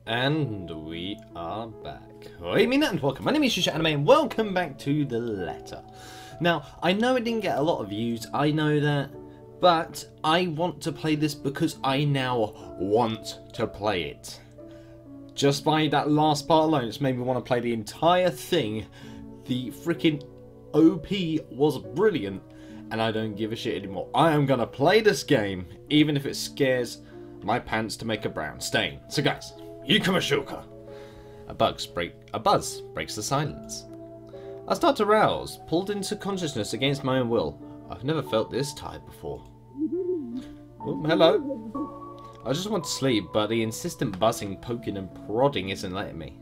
And we are back. Hey, me and welcome. My name is Yuusha Anime and welcome back to the letter. Now, I know it didn't get a lot of views, I know that, but I want to play this because I now want to play it. Just by that last part alone, it's made me want to play the entire thing. The freaking OP was brilliant, and I don't give a shit anymore. I am gonna play this game, even if it scares my pants to make a brown stain. So guys, Yukamashoka. A buzz breaks the silence. I start to rouse, pulled into consciousness against my own will. I've never felt this tired before. Oh, hello. I just want to sleep, but the insistent buzzing, poking and prodding isn't letting me.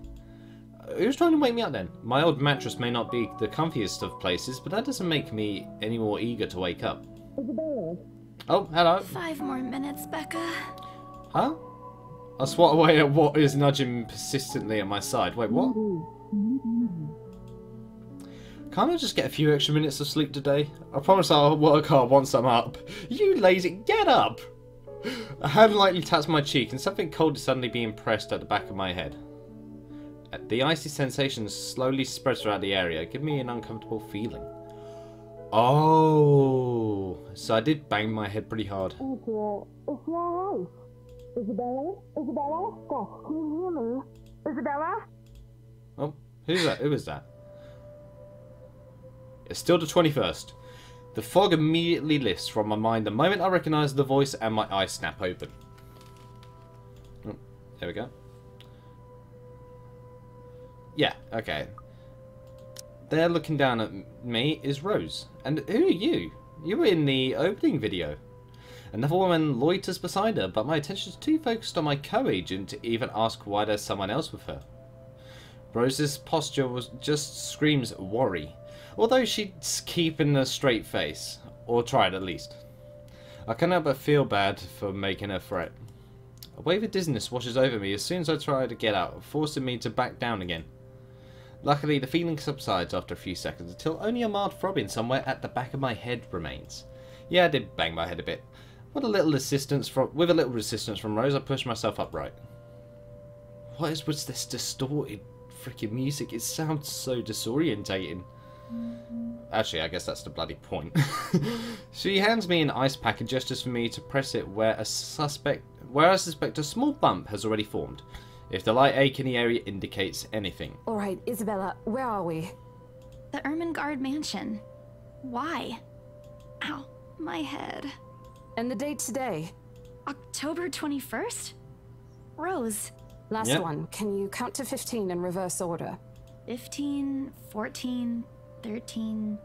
Who's trying to wake me up then? My old mattress may not be the comfiest of places, but that doesn't make me any more eager to wake up. Oh, hello. 5 more minutes, Becca. Huh? I swat away at what is nudging persistently at my side. Wait, what? Can't I just get a few extra minutes of sleep today? I promise I'll work hard once I'm up. You lazy, get up! A hand lightly taps my cheek and something cold is suddenly being pressed at the back of my head. The icy sensation slowly spreads throughout the area, giving me an uncomfortable feeling. Oh, so I did bang my head pretty hard. Isabella? Isabella? Stop. Can you hear me? Isabella? Oh, who's that? Who is that? It's still the 21st. The fog immediately lifts from my mind the moment I recognise the voice and my eyes snap open. Oh, there we go. Yeah, okay. There looking down at me is Rose. And who are you? You were in the opening video. Another woman loiters beside her, but my attention is too focused on my co-agent to even ask why there's someone else with her. Rose's posture just screams worry, although she's keeping a straight face, or tried at least. I cannot but feel bad for making her fret. A wave of dizziness washes over me as soon as I try to get out, forcing me to back down again. Luckily, the feeling subsides after a few seconds until only a mild throbbing somewhere at the back of my head remains. Yeah, I did bang my head a bit. With a little resistance from Rose, I pushed myself upright. What is with this distorted freaking music? It sounds so disorientating. Actually, I guess that's the bloody point. She hands me an ice pack and gestures for me to press it where I suspect a small bump has already formed. If the light ache in the area indicates anything. Alright, Isabella, where are we? The Ermengarde mansion. Why? Ow, my head. And the date today? October 21st? Rose. Last one. Can you count to 15 in reverse order? 15, 14, 13,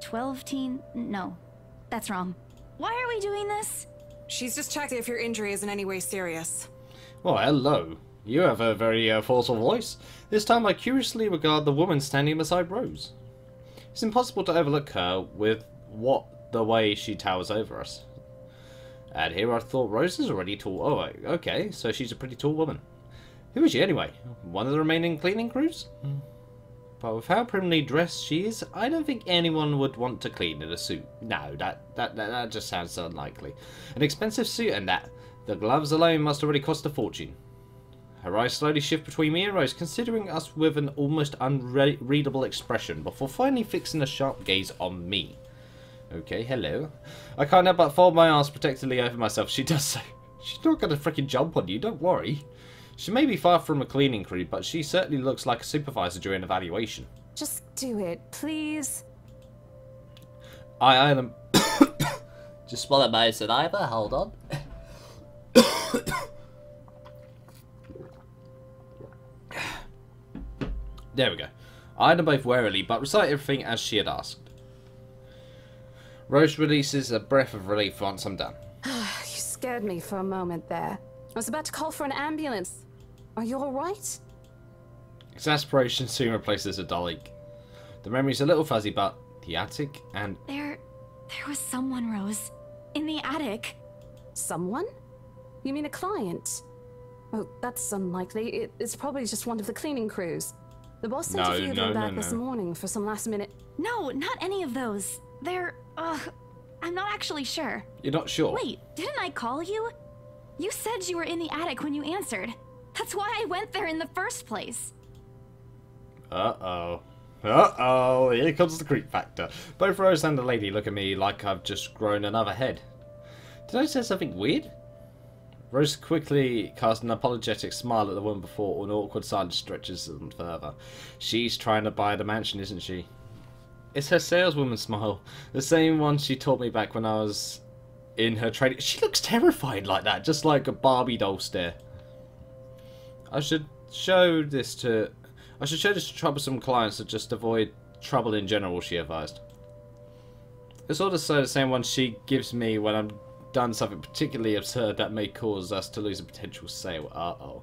12, no, that's wrong. Why are we doing this? She's just checking if your injury is in any way serious. Oh, hello. You have a very forceful voice. This time I curiously regard the woman standing beside Rose. It's impossible to overlook her with the way she towers over us. And here I thought Rose is already tall. Oh, okay, so she's a pretty tall woman. Who is she anyway? One of the remaining cleaning crews? But with how primly dressed she is, I don't think anyone would want to clean in a suit. No, that just sounds so unlikely. An expensive suit and that. The gloves alone must already cost a fortune. Her eyes slowly shift between me and Rose, considering us with an almost unreadable expression, before finally fixing a sharp gaze on me. Okay, hello. I can't help but fold my arms protectively over myself. She does so. She's not going to freaking jump on you, don't worry. She may be far from a cleaning crew, but she certainly looks like a supervisor during evaluation. Just do it, please. I am... Just swallow my saliva, hold on. There we go. I eyed them both warily, but recite everything as she had asked. Rose releases a breath of relief once I'm done. You scared me for a moment there. I was about to call for an ambulance. Are you alright? Exasperation soon replaces a dull ache. The memory's a little fuzzy, but the attic and... There was someone, Rose. In the attic. Someone? You mean a client? Oh, that's unlikely. It's probably just one of the cleaning crews. The boss sent a few of them back this morning for some last minute... No, not any of those. They're, I'm not actually sure. You're not sure? Wait, didn't I call you? You said you were in the attic when you answered. That's why I went there in the first place. Uh-oh. Uh-oh, here comes the creep factor. Both Rose and the lady look at me like I've just grown another head. Did I say something weird? Rose quickly cast an apologetic smile at the woman before an awkward silence stretches them further. She's trying to buy the mansion, isn't she? It's her saleswoman smile. The same one she taught me back when I was in her training. She looks terrified like that, just like a Barbie doll stare. I should show this to troublesome clients to just avoid trouble in general, she advised. It's also the same one she gives me when I'm done something particularly absurd that may cause us to lose a potential sale. Uh-oh.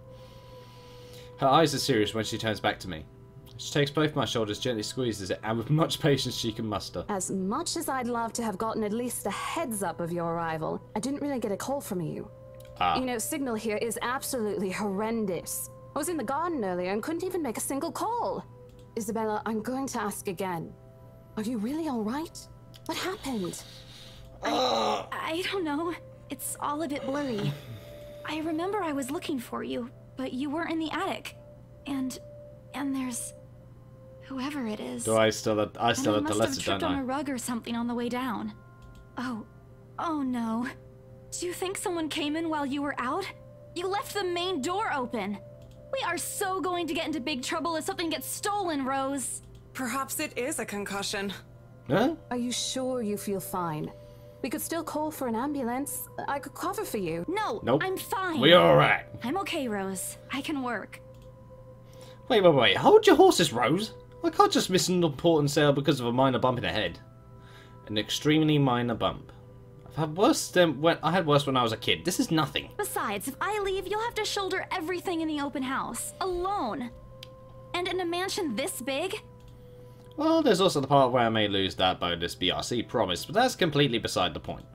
Her eyes are serious when she turns back to me. She takes both my shoulders, gently squeezes it, and with much patience she can muster. As much as I'd love to have gotten at least a heads up of your arrival, I didn't really get a call from you. You know, signal here is absolutely horrendous. I was in the garden earlier and couldn't even make a single call. Isabella, I'm going to ask again. Are you really all right? What happened? I don't know. It's all a bit blurry. I remember I was looking for you, but you weren't in the attic. And there's whoever it is. I still have the letter, don't must have tripped on a rug or something on the way down. Oh no. Do you think someone came in while you were out? You left the main door open. We are so going to get into big trouble if something gets stolen, Rose. Perhaps it is a concussion. Huh? Are you sure you feel fine? We could still call for an ambulance. I could cover for you. No, nope. I'm fine. We're alright. I'm okay, Rose. I can work. Wait. Hold your horses, Rose. I can't just miss an important sale because of a minor bump in the head. An extremely minor bump. I had worse when I was a kid. This is nothing. Besides, if I leave, you'll have to shoulder everything in the open house. Alone. And in a mansion this big? Well, there's also the part where I may lose that bonus BRC promise, but that's completely beside the point.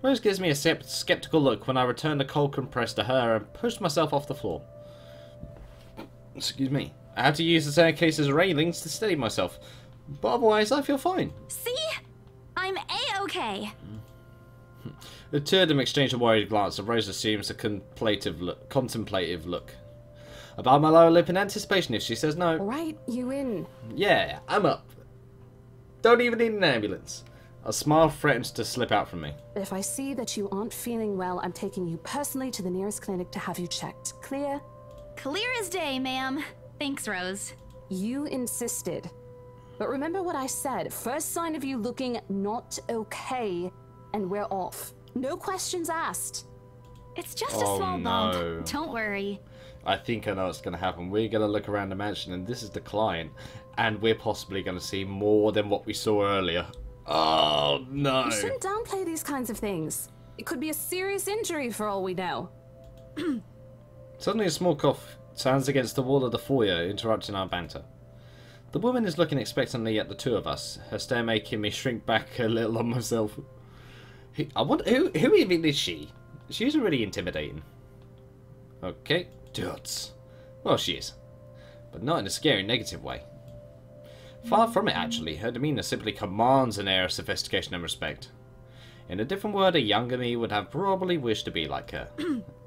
Rose gives me a skeptical look when I return the cold compress to her and push myself off the floor. Excuse me. I have to use the staircase's railings to steady myself, but otherwise I feel fine. See? I'm A-okay. The two of them exchange a worried glance, and Rose assumes a contemplative look. About my lower lip in anticipation if she says no. Right, you in. Yeah, I'm up. Don't even need an ambulance. A smile threatens to slip out from me. If I see that you aren't feeling well, I'm taking you personally to the nearest clinic to have you checked. Clear? Clear as day, ma'am. Thanks, Rose. You insisted. But remember what I said. First sign of you looking not okay, and we're off. No questions asked. It's just a small bump. Don't worry. I think I know what's going to happen. We're going to look around the mansion, and this is the client, and we're possibly going to see more than what we saw earlier. Oh, no. You shouldn't downplay these kinds of things. It could be a serious injury for all we know. Suddenly a small cough sounds against the wall of the foyer, interrupting our banter. The woman is looking expectantly at the two of us, her stare making me shrink back a little on myself. I wonder, who even is she? She's really intimidating. Okay, dudes. Well, she is. But not in a scary, negative way. Far from it, actually. Her demeanour simply commands an air of sophistication and respect. In a different word, a younger me would have probably wished to be like her.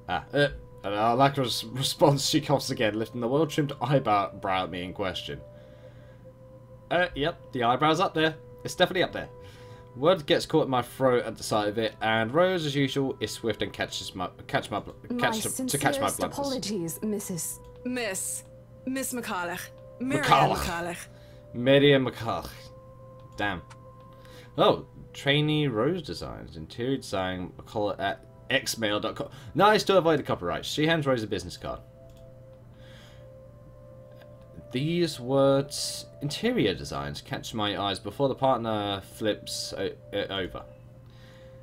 Like a response, she coughs again, lifting the well-trimmed eyebrow at me in question. Yep, the eyebrow's up there. It's definitely up there. Word gets caught in my throat at the sight of it, and Rose, as usual, is swift and catch my bluntness. Apologies, Mrs. Miss McCulloch. Miriam McCulloch. Miriam McCulloch. Damn. Oh, trainee Rose Designs, interior design, McCulloch at xmail.com. Nice to avoid the copyright. She hands Rose a business card. These words, interior designs, catch my eyes before the partner flips it over.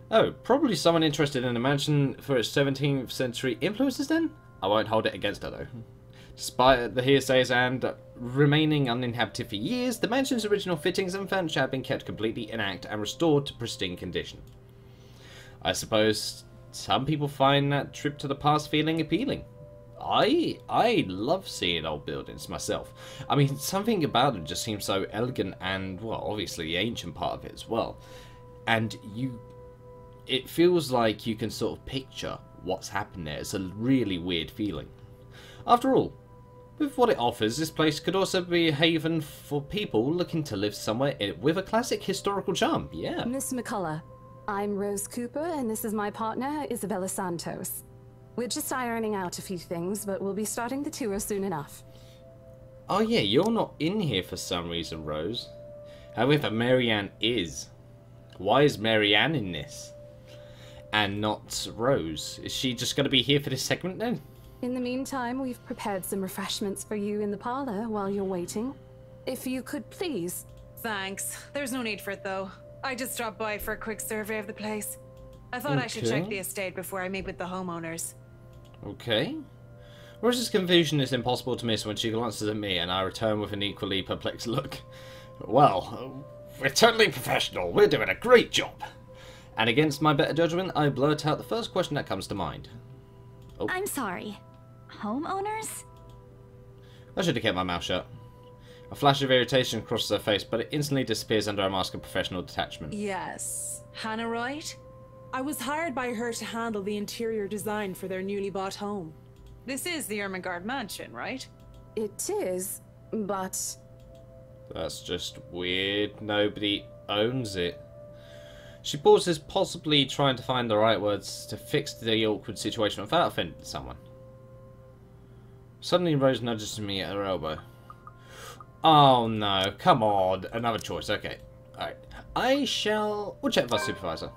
Oh, probably someone interested in a mansion for its 17th century influences then? I won't hold it against her though. Despite the hearsays and remaining uninhabited for years, the mansion's original fittings and furniture have been kept completely intact and restored to pristine condition. I suppose some people find that trip to the past feeling appealing. I love seeing old buildings myself. I mean, something about them just seems so elegant and, well, obviously the ancient part of it as well. And it feels like you can sort of picture what's happened there. It's a really weird feeling. After all, with what it offers, this place could also be a haven for people looking to live somewhere with a classic historical charm. Yeah. Miss McCullough, I'm Rose Cooper, and this is my partner, Isabella Santos. We're just ironing out a few things, but we'll be starting the tour soon enough. Oh yeah, you're not in here for some reason, Rose. However, Marianne is. Why is Marianne in this? And not Rose? Is she just going to be here for this segment then? In the meantime, we've prepared some refreshments for you in the parlor while you're waiting. If you could please. Thanks. There's no need for it, though. I just dropped by for a quick survey of the place. I thought I should check the estate before I meet with the homeowners. Okay. Rose's confusion is impossible to miss when she glances at me and I return with an equally perplexed look. Well, we're totally professional. We're doing a great job. And against my better judgment, I blurt out the first question that comes to mind. Oh. I'm sorry. Homeowners? I should have kept my mouth shut. A flash of irritation crosses her face, but it instantly disappears under a mask of professional detachment. Yes. Hannah, right? I was hired by her to handle the interior design for their newly bought home. This is the Ermengarde mansion, right? It is, but... That's just weird. Nobody owns it. She pauses, possibly trying to find the right words to fix the awkward situation without offending someone. Suddenly Rose nudges me at her elbow. Oh no, come on. Another choice, okay. Alright. We'll check with our supervisor.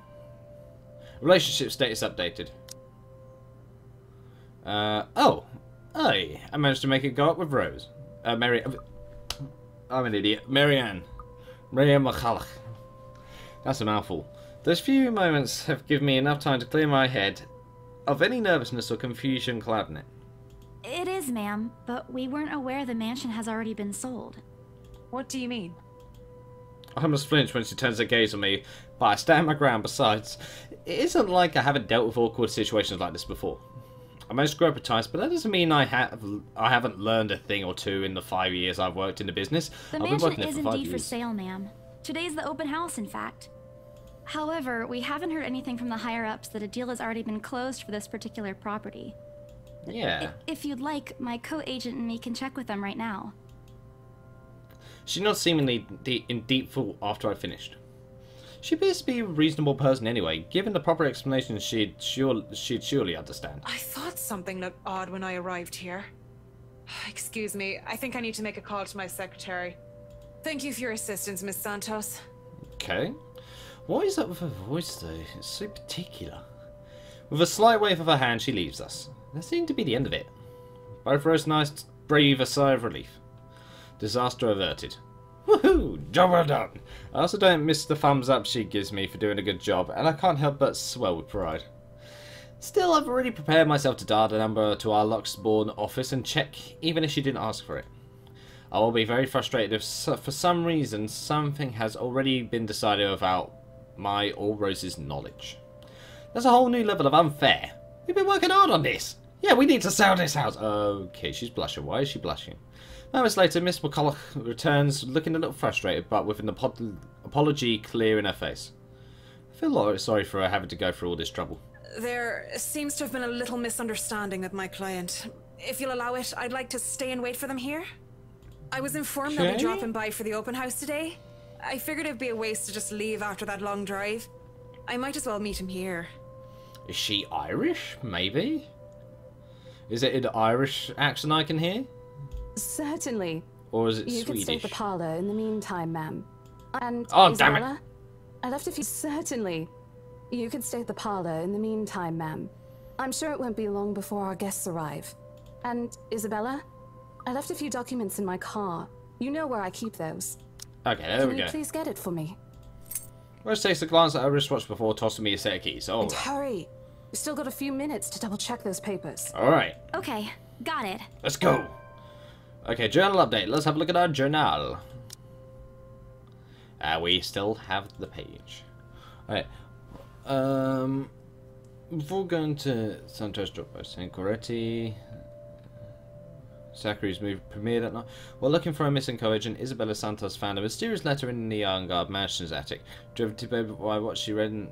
Relationship status updated. I managed to make it go up with Rose. I'm an idiot. Marianne McCullough. That's a mouthful. Those few moments have given me enough time to clear my head of any nervousness or confusion clouding it. It is, ma'am, but we weren't aware the mansion has already been sold. What do you mean? I almost flinch when she turns her gaze on me, but I stand my ground. Besides, it isn't like I haven't dealt with awkward situations like this before. I managed to grow up a taste, but that doesn't mean I haven't learned a thing or two in the 5 years I've worked in the business. The mansion is indeed for sale, ma'am. Today's the open house, in fact. However, we haven't heard anything from the higher-ups that a deal has already been closed for this particular property. Yeah. If you'd like, my co-agent and me can check with them right now. She nods seemingly in deep thought after I finished. She appears to be a reasonable person anyway. Given the proper explanation, she'd surely understand. I thought something looked odd when I arrived here. Excuse me, I think I need to make a call to my secretary. Thank you for your assistance, Miss Santos. Okay. What is up with her voice, though? It's so particular. With a slight wave of her hand, she leaves us. That seemed to be the end of it. Both Rose and I breathe a sigh of relief. Disaster averted. Woohoo! Job well done! I also don't miss the thumbs up she gives me for doing a good job, and I can't help but swell with pride. Still, I've already prepared myself to dial the number to our Luxbourne office and check, even if she didn't ask for it. I will be very frustrated if for some reason something has already been decided without my or Rose's knowledge. There's a whole new level of unfair. We've been working hard on this. Yeah, we need to sell this house. Okay, she's blushing. Why is she blushing? Moments later, Miss McCullough returns, looking a little frustrated, but with an apology clear in her face. I feel sorry for her having to go through all this trouble. There seems to have been a little misunderstanding with my client. If you'll allow it, I'd like to stay and wait for them here. I was informed they'll be dropping by for the open house today. I figured it'd be a waste to just leave after that long drive. I might as well meet him here. Is she Irish? Maybe? Is it an Irish accent I can hear? Certainly. Or is it you Swedish? You can stay at the parlor in the meantime, ma'am. And oh, Isabella, damn it! I left a few... Certainly. You can stay at the parlor in the meantime, ma'am. I'm sure it won't be long before our guests arrive. And Isabella, I left a few documents in my car. You know where I keep those. Okay, there we go. Can you please get it for me? Rose takes a glance at her wristwatch before tossing me a set of keys. Oh, and hurry! We've still got a few minutes to double check those papers. Alright. Okay, got it. Let's go. Okay, journal update. Let's have a look at our journal. We still have the page. Alright. Before going to Santos Dropbox, Coretti, Zachary's movie premiered at night. While looking for a missing co-agent, Isabella Santos found a mysterious letter in the Ermengarde mansion's attic. Driven to bed by what she read in...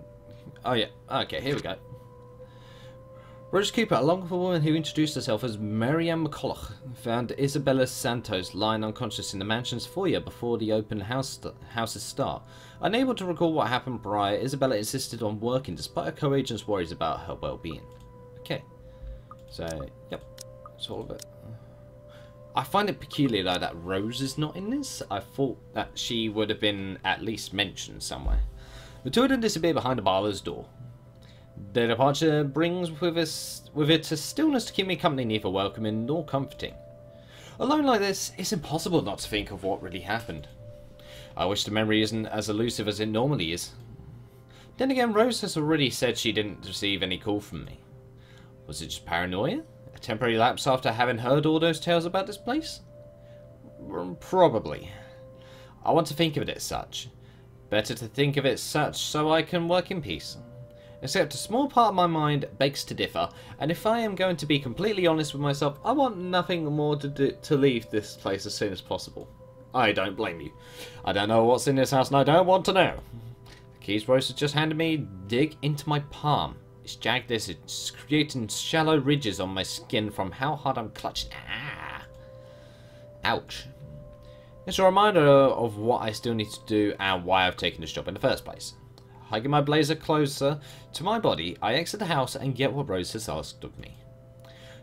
Oh yeah, okay, here we go. Rose Cooper, along with a woman who introduced herself as Marianne McCulloch, found Isabella Santos lying unconscious in the mansion's foyer before the open house's start. Unable to recall what happened prior, Isabella insisted on working despite her co-agent's worries about her well-being. Okay. So, yep. That's all of it. I find it peculiar though that Rose is not in this. I thought that she would have been at least mentioned somewhere. The two of them disappear behind the parlour's door. Their departure brings with it a stillness to keep me company neither welcoming nor comforting. Alone like this, it's impossible not to think of what really happened. I wish the memory isn't as elusive as it normally is. Then again, Rose has already said she didn't receive any call from me. Was it just paranoia? A temporary lapse after having heard all those tales about this place? Probably. I want to think of it as such. Better to think of it as such so I can work in peace. Except a small part of my mind begs to differ, and if I am going to be completely honest with myself, I want nothing more to leave this place as soon as possible. I don't blame you. I don't know what's in this house and I don't want to know. The keys Rose has just handed me dig into my palm. It's jagged as it's creating shallow ridges on my skin from how hard I'm clutching. Ah! Ouch. It's a reminder of what I still need to do and why I've taken this job in the first place. Hugging my blazer closer to my body, I exit the house and get what Rose has asked of me.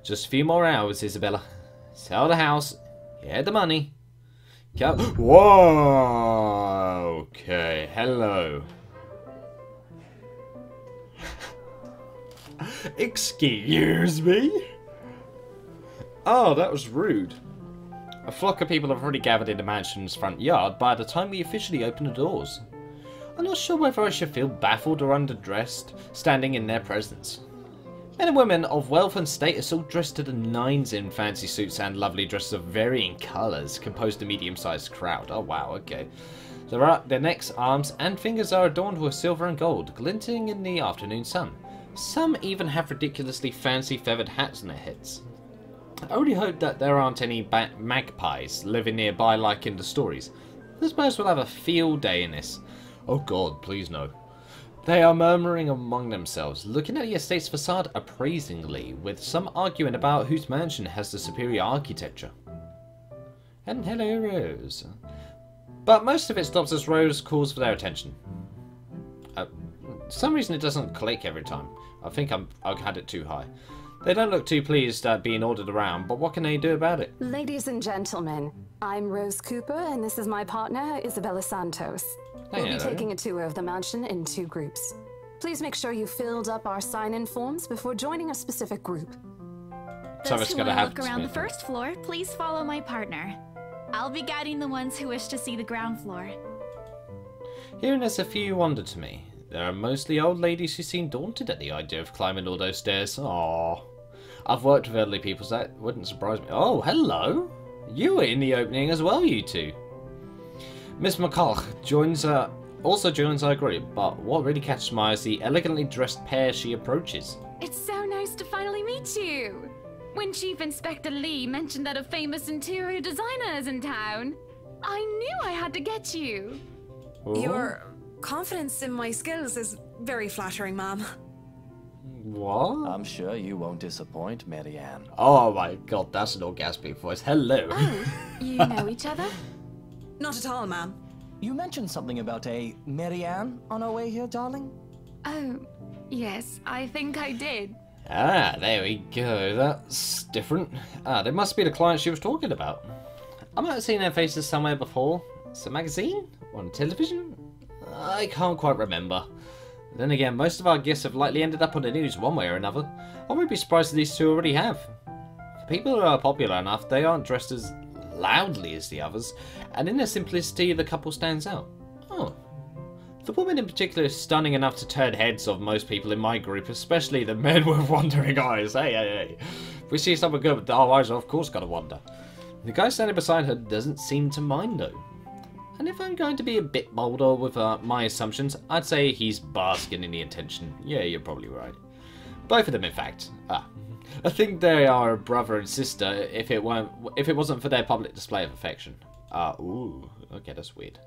Just a few more hours, Isabella. Sell the house, get the money. Go. Whoa! Okay, hello. Excuse me? Oh, that was rude. A flock of people have already gathered in the mansion's front yard by the time we officially open the doors. I'm not sure whether I should feel baffled or underdressed, standing in their presence. Men and women of wealth and status all dressed to the nines in fancy suits and lovely dresses of varying colours composed a medium-sized crowd. Oh wow, okay. Their necks, arms and fingers are adorned with silver and gold, glinting in the afternoon sun. Some even have ridiculously fancy feathered hats on their heads. I only hope that there aren't any magpies living nearby like in the stories. This place will have a field day in this. Oh god, please no. They are murmuring among themselves, looking at the estate's facade appraisingly, with some arguing about whose mansion has the superior architecture. And hello, Rose. But most of it stops as Rose calls for their attention. For some reason it doesn't click every time. I think I've had it too high. They don't look too pleased at being ordered around, but what can they do about it? Ladies and gentlemen, I'm Rose Cooper, and this is my partner, Isabella Santos. We'll be taking a tour of the mansion in 2 groups. Please make sure you filled up our sign-in forms before joining a specific group. Those who want to look around the first floor, please follow my partner. I'll be guiding the ones who wish to see the ground floor. Hearing this, a few wonder to me. There are mostly old ladies who seem daunted at the idea of climbing all those stairs. Aww. I've worked with elderly people, so that wouldn't surprise me. Oh, hello! You were in the opening as well, you two. Miss McCulloch also joins our group, but what really catches my eye is the elegantly dressed pair she approaches. It's so nice to finally meet you! When Chief Inspector Lee mentioned that a famous interior designer is in town, I knew I had to get you. Ooh. Your confidence in my skills is very flattering, ma'am. What? I'm sure you won't disappoint, Marianne. Oh my god, that's an orgasmic voice. Hello. Oh, you know each other? Not at all, ma'am. You mentioned something about a Marianne on our way here, darling? Oh, yes, I think I did. Ah, there we go. That's different. Ah, they must be the client she was talking about. I might have seen their faces somewhere before. It's a magazine? On television? I can't quite remember. Then again, most of our guests have likely ended up on the news one way or another. I wouldn't be surprised if these two already have. For people who are popular enough, they aren't dressed as loudly as the others, and in their simplicity, the couple stands out. Oh. The woman in particular is stunning enough to turn heads of most people in my group, especially the men with wandering eyes. Hey. If we see someone good with our eyes, are of course gotta wonder. The guy standing beside her doesn't seem to mind though. And if I'm going to be a bit bolder with my assumptions, I'd say he's basking in the attention. Yeah, you're probably right. Both of them, in fact. I think they are a brother and sister if it wasn't for their public display of affection. Ooh, okay, that's weird.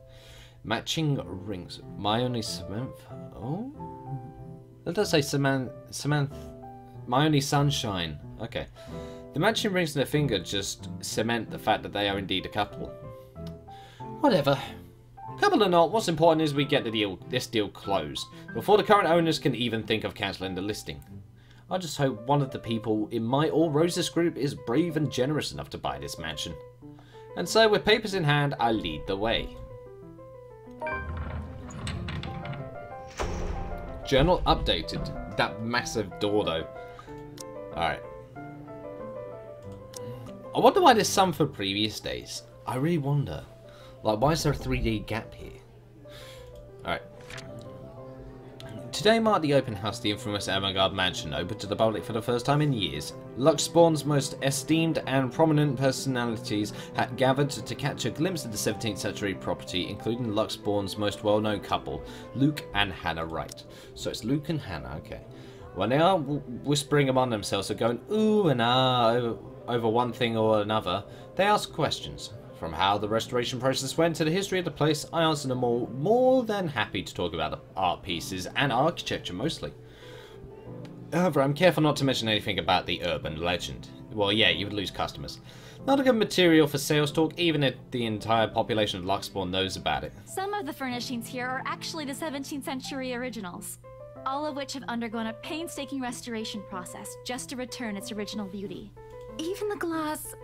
Matching rings. My only Samantha. Oh, that does say Samantha. My only sunshine. Okay. The matching rings in their finger just cement the fact that they are indeed a couple. Whatever. Couple or not, what's important is we get this deal closed, before the current owners can even think of cancelling the listing. I just hope one of the people in my All Roses group is brave and generous enough to buy this mansion. And so, with papers in hand, I lead the way. Journal updated. That massive door, though. Alright. I wonder why there's some for previous days. I really wonder. Like, why is there a 3D gap here? Alright. Today marked the open house the infamous Avantgarde mansion opened to the public for the first time in years. Luxspawn's most esteemed and prominent personalities had gathered to catch a glimpse of the 17th century property, including Luxspawn's most well-known couple, Luke and Hannah Wright. So it's Luke and Hannah, okay. When they are whispering among themselves or going ooh and ah over one thing or another, they ask questions. From how the restoration process went to the history of the place, I answer them all, more than happy to talk about art pieces and architecture mostly. However, I'm careful not to mention anything about the urban legend. Well, yeah, you would lose customers. Not a good material for sales talk, even if the entire population of Luxspawn knows about it. Some of the furnishings here are actually the 17th century originals, all of which have undergone a painstaking restoration process just to return its original beauty. Even the glass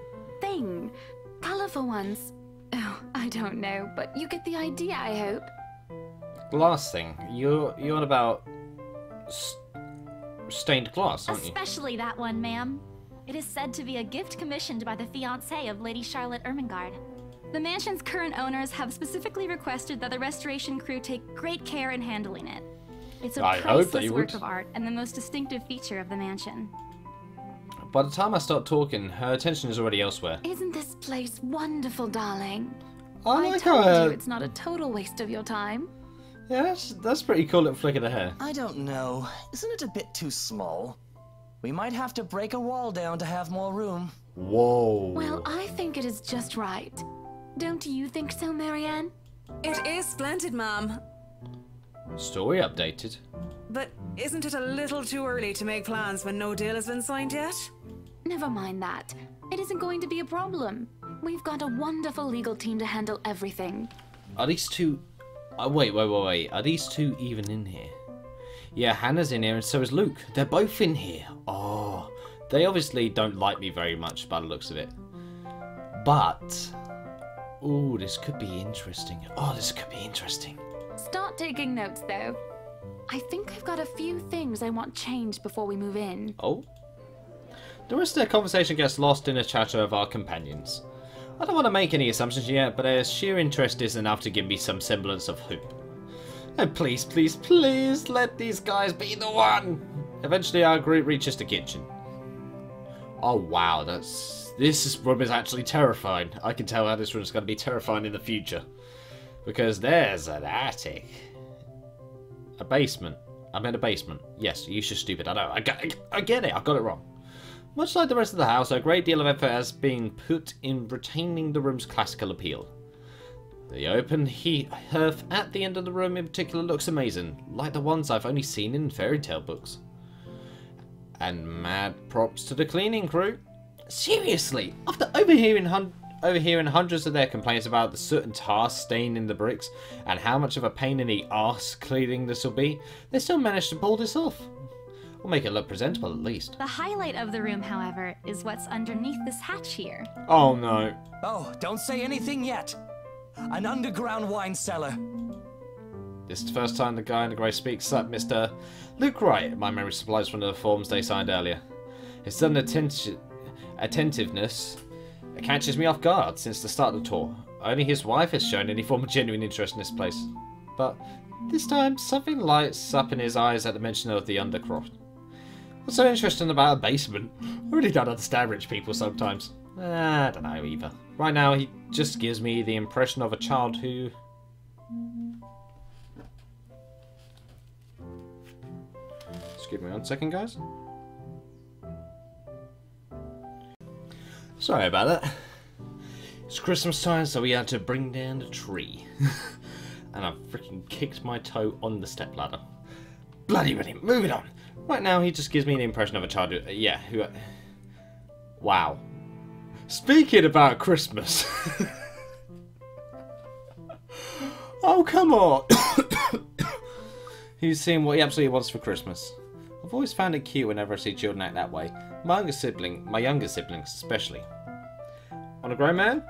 thing. Colorful ones. Oh, I don't know, but you get the idea, I hope. Glass thing. You're on about stained glass, aren't you? Especially that one, ma'am. It is said to be a gift commissioned by the fiancé of Lady Charlotte Ermengarde. The mansion's current owners have specifically requested that the restoration crew take great care in handling it. It's a priceless work of art and the most distinctive feature of the mansion. By the time I start talking, her attention is already elsewhere. Isn't this place wonderful, darling? I told you it's not a total waste of your time. Yeah, that's pretty cool little flick of the hair. I don't know. Isn't it a bit too small? We might have to break a wall down to have more room. Whoa. Well, I think it is just right. Don't you think so, Marianne? It is splendid, ma'am. Story updated. But isn't it a little too early to make plans when no deal has been signed yet? Never mind that. It isn't going to be a problem. We've got a wonderful legal team to handle everything. Are these two... wait. Are these two even in here? Yeah, Hannah's in here and so is Luke. They're both in here. Oh, they obviously don't like me very much by the looks of it. But... ooh, this could be interesting. Oh, this could be interesting. Start taking notes, though. I think I've got a few things I want changed before we move in. Oh? The rest of their conversation gets lost in the chatter of our companions. I don't want to make any assumptions yet, but their sheer interest is enough to give me some semblance of hope. And please, please, please, let these guys be the one! Eventually our group reaches the kitchen. Oh wow, this room is actually terrifying. I can tell how this room is going to be terrifying in the future. Because there's an attic. A basement. I meant a basement. Yes, Yuusha's stupid. I know. I get it. I got it wrong. Much like the rest of the house, a great deal of effort has been put in retaining the room's classical appeal. The open hearth at the end of the room in particular looks amazing, like the ones I've only seen in fairy tale books. And mad props to the cleaning crew. Seriously, after overhearing hundreds of their complaints about the soot and tar staining the bricks, and how much of a pain in the arse cleaning this will be, they still managed to pull this off. We'll make it look presentable at least. The highlight of the room, however, is what's underneath this hatch here. Oh no. Oh, don't say anything yet. An underground wine cellar. This is the first time the guy in the grey speaks up, Mr. Luke Wright. My memory supplies one of the forms they signed earlier. His sudden attentiveness catches me off guard since the start of the tour. Only his wife has shown any form of genuine interest in this place. But this time, something lights up in his eyes at the mention of the undercroft. What's so interesting about a basement? I really don't understand rich people sometimes. I don't know either. Right now, he just gives me the impression of a child who... Excuse me 1 second, guys. Sorry about that. It's Christmas time, so we had to bring down the tree. And I freaking kicked my toe on the stepladder. Bloody brilliant. Moving on. Right now, he just gives me the impression of a child who... Yeah, who... Wow. Speaking about Christmas... Oh, come on! He's seeing what he absolutely wants for Christmas. I've always found it cute whenever I see children act that way. My younger siblings especially. On a grown man?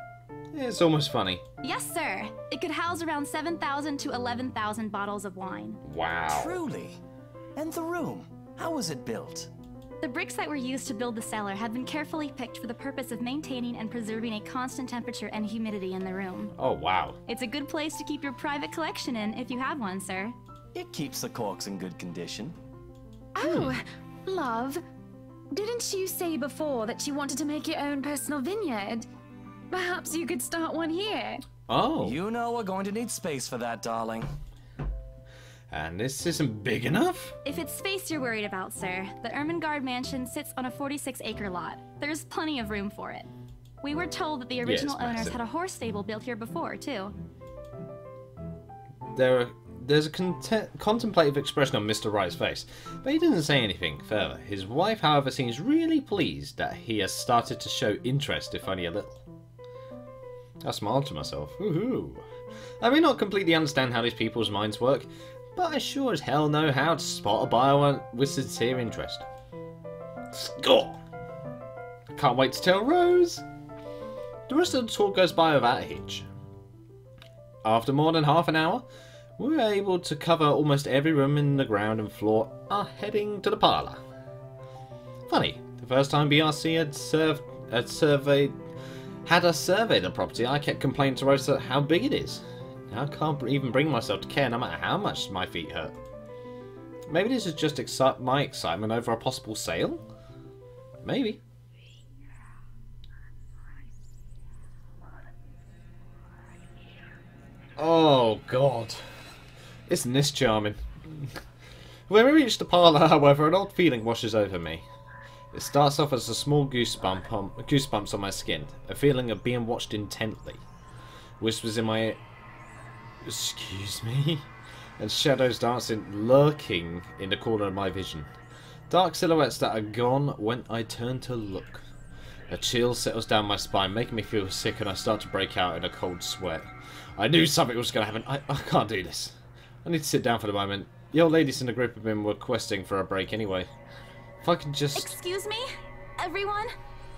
It's almost funny. Yes, sir. It could house around 7,000 to 11,000 bottles of wine. Wow. Truly. And the room, how was it built? The bricks that were used to build the cellar had been carefully picked for the purpose of maintaining and preserving a constant temperature and humidity in the room. Oh, wow. It's a good place to keep your private collection in if you have one, sir. It keeps the corks in good condition. Oh, love. Didn't you say before that you wanted to make your own personal vineyard? Perhaps you could start one here. Oh. You know we're going to need space for that, darling. And this isn't big enough? If it's space you're worried about, sir, the Ermengarde mansion sits on a 46-acre lot. There's plenty of room for it. We were told that the original owners massive. had a horse stable built here before, too. There's a contemplative expression on Mr. Wright's face, but he doesn't say anything further. His wife, however, seems really pleased that he has started to show interest, if only a little. I smiled to myself. Woohoo! I may not completely understand how these people's minds work, but I sure as hell know how to spot a buyer with sincere interest. Score! I can't wait to tell Rose! The rest of the tour goes by without a hitch. After more than half an hour, we were able to cover almost every room in the ground and floor, are heading to the parlour. Funny, the first time BRC had us survey the property, I kept complaining to Rose how big it is. Now I can't even bring myself to care no matter how much my feet hurt. Maybe this is just my excitement over a possible sale? Maybe. Oh god. Isn't this charming? When we reach the parlour, however, an odd feeling washes over me. It starts off as a small goosebumps on my skin, a feeling of being watched intently. Whispers in my ear, "Excuse me?" and shadows dancing, lurking in the corner of my vision. Dark silhouettes that are gone when I turn to look. A chill settles down my spine, making me feel sick, and I start to break out in a cold sweat. I knew something was going to happen. I can't do this. I need to sit down for the moment. The old ladies in the group have been requesting for a break anyway. If I can just... Excuse me? Everyone?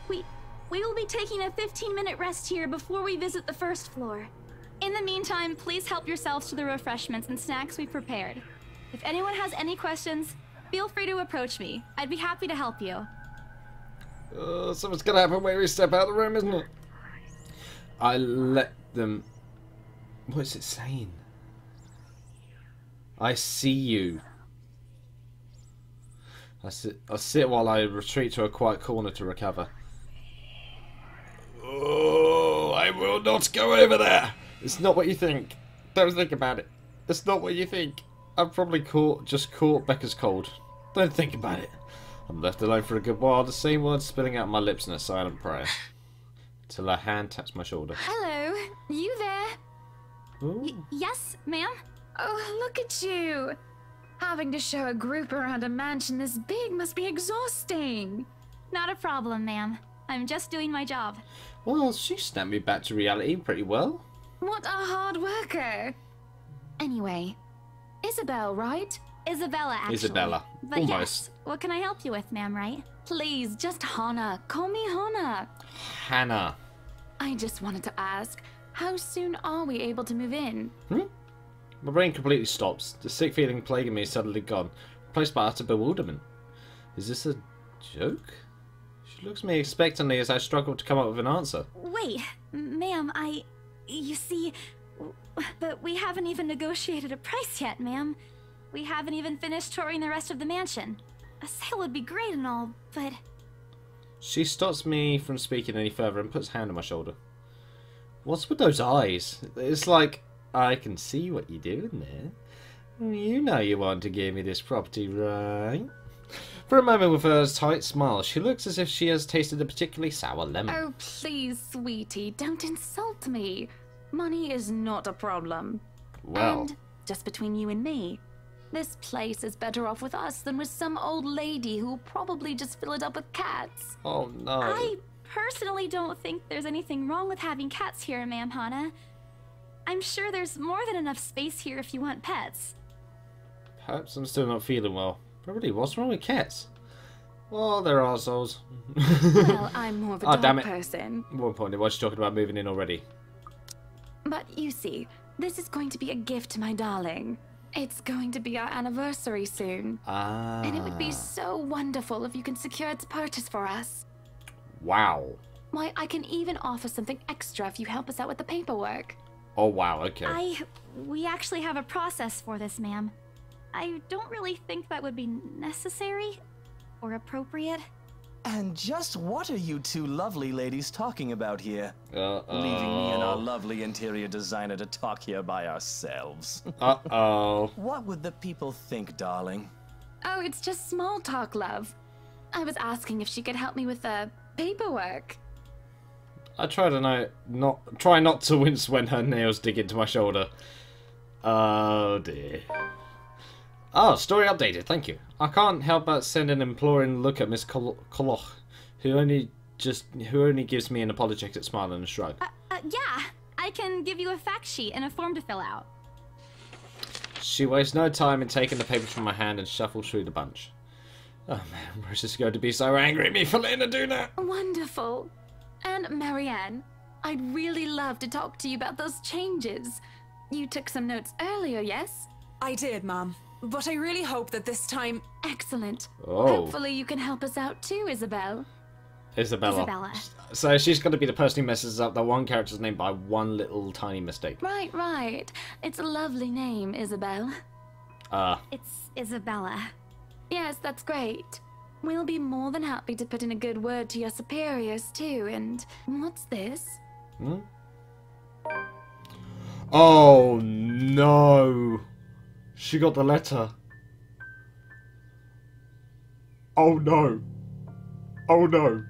We will be taking a 15-minute rest here before we visit the first floor. In the meantime, please help yourselves to the refreshments and snacks we've prepared. If anyone has any questions, feel free to approach me. I'd be happy to help you. Something's gonna happen when we step out of the room, isn't it? I let them... What is it saying? I see you. I sit while I retreat to a quiet corner to recover. Oh, I will not go over there. It's not what you think. Don't think about it. It's not what you think. I've probably just caught Becca's cold. Don't think about it. I'm left alone for a good while, the same words spilling out my lips in a silent prayer. Till a hand taps my shoulder. Hello, you there? Yes, ma'am? Oh, look at you. Having to show a group around a mansion this big must be exhausting. Not a problem, ma'am. I'm just doing my job. Well, she snapped me back to reality pretty well. What a hard worker. Anyway, Isabel, right? Isabella, actually. Isabella. But Almost. yes, what can I help you with, ma'am, right? Please, just Hannah. Call me Hannah. Hannah. I just wanted to ask, how soon are we able to move in? My brain completely stops. The sick feeling plaguing me is suddenly gone, replaced by utter bewilderment. Is this a joke? She looks at me expectantly as I struggle to come up with an answer. Wait, ma'am, you see, but we haven't even negotiated a price yet, ma'am. We haven't even finished touring the rest of the mansion. A sale would be great and all, but... She stops me from speaking any further and puts a hand on my shoulder. What's with those eyes? It's like, I can see what you're doing there. You know you want to give me this property, right? For a moment, with her tight smile, she looks as if she has tasted a particularly sour lemon. Oh, please, sweetie, don't insult me. Money is not a problem. Well... And, just between you and me, This place is better off with us than with some old lady who'll probably just fill it up with cats. Oh no. I personally don't think there's anything wrong with having cats here, Ma'am Hana. I'm sure there's more than enough space here if you want pets. Perhaps I'm still not feeling well. But really, what's wrong with cats? Well, they're arseholes. Well, I'm more of a Oh, damn dog it. person. More importantly, what's she talking about moving in already? But you see, this is going to be a gift to my darling. It's going to be our anniversary soon. Ah. And it would be so wonderful if you can secure its purchase for us. Wow. Why, I can even offer something extra if you help us out with the paperwork. Oh wow, okay. We actually have a process for this, ma'am. I don't really think that would be necessary or appropriate. And just what are you two lovely ladies talking about here? Uh-oh. Leaving me and our lovely interior designer to talk here by ourselves. Uh-oh. What would the people think, darling? Oh, it's just small talk, love. I was asking if she could help me with the paperwork. I try to try not to wince when her nails dig into my shoulder. Oh dear. Oh, story updated, thank you. I can't help but send an imploring look at Miss Koloch, who only gives me an apologetic smile and a shrug. Yeah, I can give you a fact sheet and a form to fill out. She wastes no time in taking the papers from my hand and shuffles through the bunch. Oh man, Rose is going to be so angry at me for letting her do that. Wonderful. And Marianne, I'd really love to talk to you about those changes. You took some notes earlier, yes? I did, Mom. But I really hope that this time... Excellent. Oh. Hopefully you can help us out too, Isabel. Isabella. So she's going to be the person who messes up that one character's name by one little tiny mistake. Right. It's a lovely name, Isabel. It's Isabella. Yes, that's great. We'll be more than happy to put in a good word to your superiors too, and what's this? Hmm? Oh no! She got the letter. Oh no! Oh no!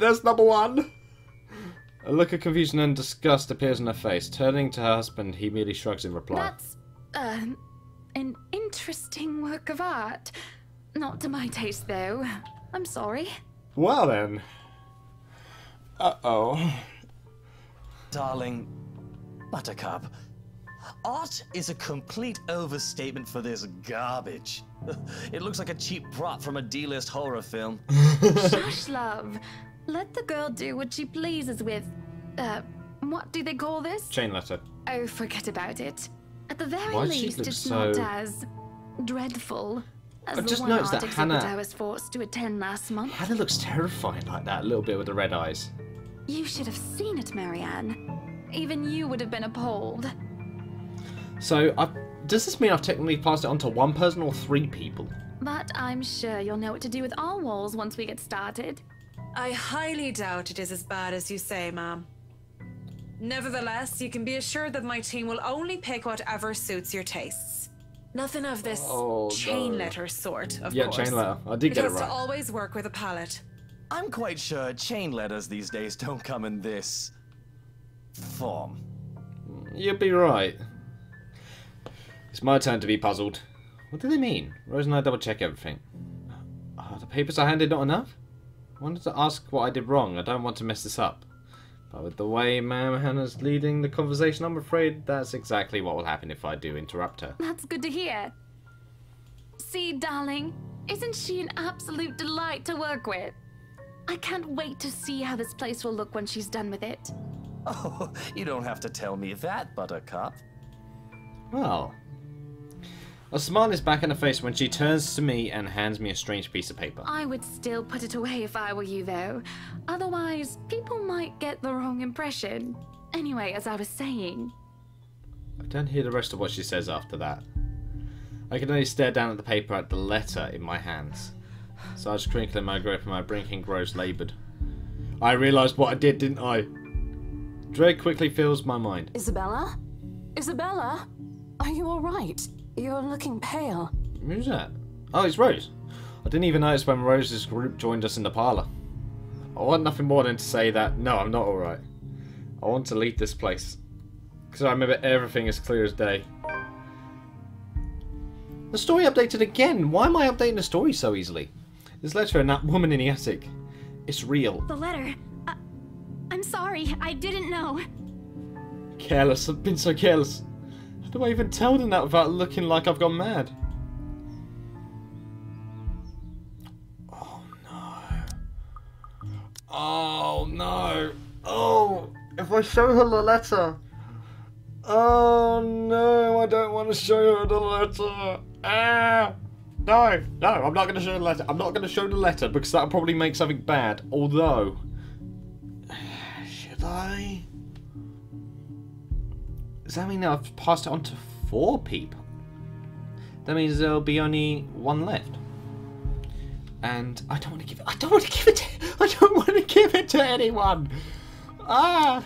There's number one! A look of confusion and disgust appears on her face. Turning to her husband, he merely shrugs in reply. That's, an interesting work of art. Not to my taste, though. I'm sorry. Well then. Uh-oh. Darling, Buttercup, art is a complete overstatement for this garbage. It looks like a cheap prop from a D-list horror film. Shush, love. Let the girl do what she pleases with, what do they call this? Chain letter. Oh, forget about it. At the very Why does she least, look it's so- not as dreadful as I the just one noticed art that exhibit Hannah- I was forced to attend last month. Hannah looks terrifying like that, a little bit with the red eyes. You should have seen it, Marianne. Even you would have been appalled. So, does this mean I've technically passed it on to one person or three people? But I'm sure you'll know what to do with all walls once we get started. I highly doubt it is as bad as you say, Ma'am. Nevertheless, you can be assured that my team will only pick whatever suits your tastes. Nothing of this chain letter sort, of course. Yeah, chain letter. I did It get it has to right. always work with a palette. I'm quite sure chain letters these days don't come in this form. You'd be right. It's my turn to be puzzled. What do they mean? Rose and I double check everything. Are the papers I handed not enough? I wanted to ask what I did wrong. I don't want to mess this up. But with the way Ma'am Hannah's leading the conversation, I'm afraid that's exactly what will happen if I do interrupt her. That's good to hear. See, darling, isn't she an absolute delight to work with? I can't wait to see how this place will look when she's done with it. Oh, you don't have to tell me that, Buttercup. Well, a smile is back on her face when she turns to me and hands me a strange piece of paper. I would still put it away if I were you, though. Otherwise, people might get the wrong impression. Anyway, as I was saying... I don't hear the rest of what she says after that. I can only stare down at the paper at the letter in my hands. Such crinkle in my grip and my blinking grows laboured. I realised what I did, didn't I? Dread quickly fills my mind. Isabella? Isabella? Are you alright? You're looking pale. Who's that? Oh, it's Rose. I didn't even notice when Rose's group joined us in the parlour. I want nothing more than to say that, no, I'm not alright. I want to leave this place. Because I remember everything as clear as day. The story updated again. Why am I updating the story so easily? This letter and that woman in the attic. It's real. The letter. I'm sorry. I didn't know. Careless. I've been so careless. How do I even tell them that without looking like I've gone mad? Oh no. Oh no. Oh, if I show her the letter. Oh no, I don't want to show her the letter. Ah. No, no, I'm not going to show the letter. I'm not going to show the letter because that'll probably make something bad. Although, should I? Does that mean that I've passed it on to 4 people? That means there'll be only 1 left. And I don't want to give it. I don't want to give it. I don't want to give it to anyone. Ah.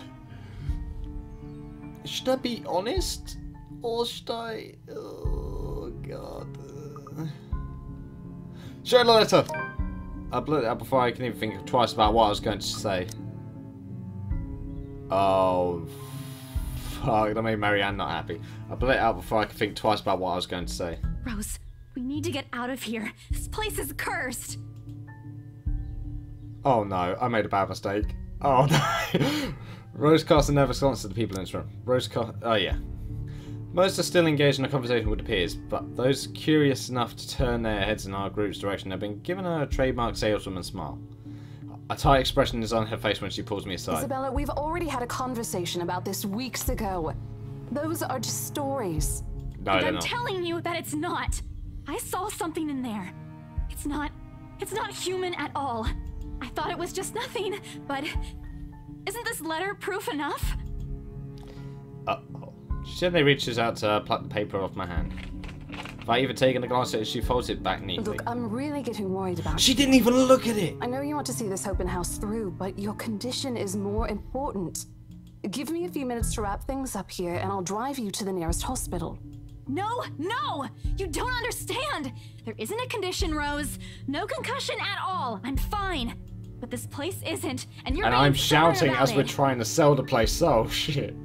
Should I be honest, or should I? Oh God. Show the letter! I blew it out before I can even think twice about what I was going to say. Oh, fuck, that made Marianne not happy. I blew it out before I could think twice about what I was going to say. Rose, we need to get out of here. This place is cursed. Oh no, I made a bad mistake. Oh no. Rose cast a nervous glance at the people in this room. Oh yeah. Most are still engaged in a conversation with the peers, but those curious enough to turn their heads in our group's direction have been given a trademark saleswoman smile. A tight expression is on her face when she pulls me aside. Isabella, we've already had a conversation about this weeks ago. Those are just stories. No, and they're I'm not. telling you that it's not. I saw something in there. It's not human at all. I thought it was just nothing, but isn't this letter proof enough? Uh-oh. She suddenly reaches out to pluck the paper off my hand. Without even taking a glance at it, she folds it back neatly. Look, I'm really getting worried about She you. didn't even look at it! I know you want to see this open house through, but your condition is more important. Give me a few minutes to wrap things up here, and I'll drive you to the nearest hospital. No, no! You don't understand! There isn't a condition, Rose. No concussion at all. I'm fine. But this place isn't, and you're And being I'm stubborn shouting about as we're it. trying to sell the place. Oh, shit.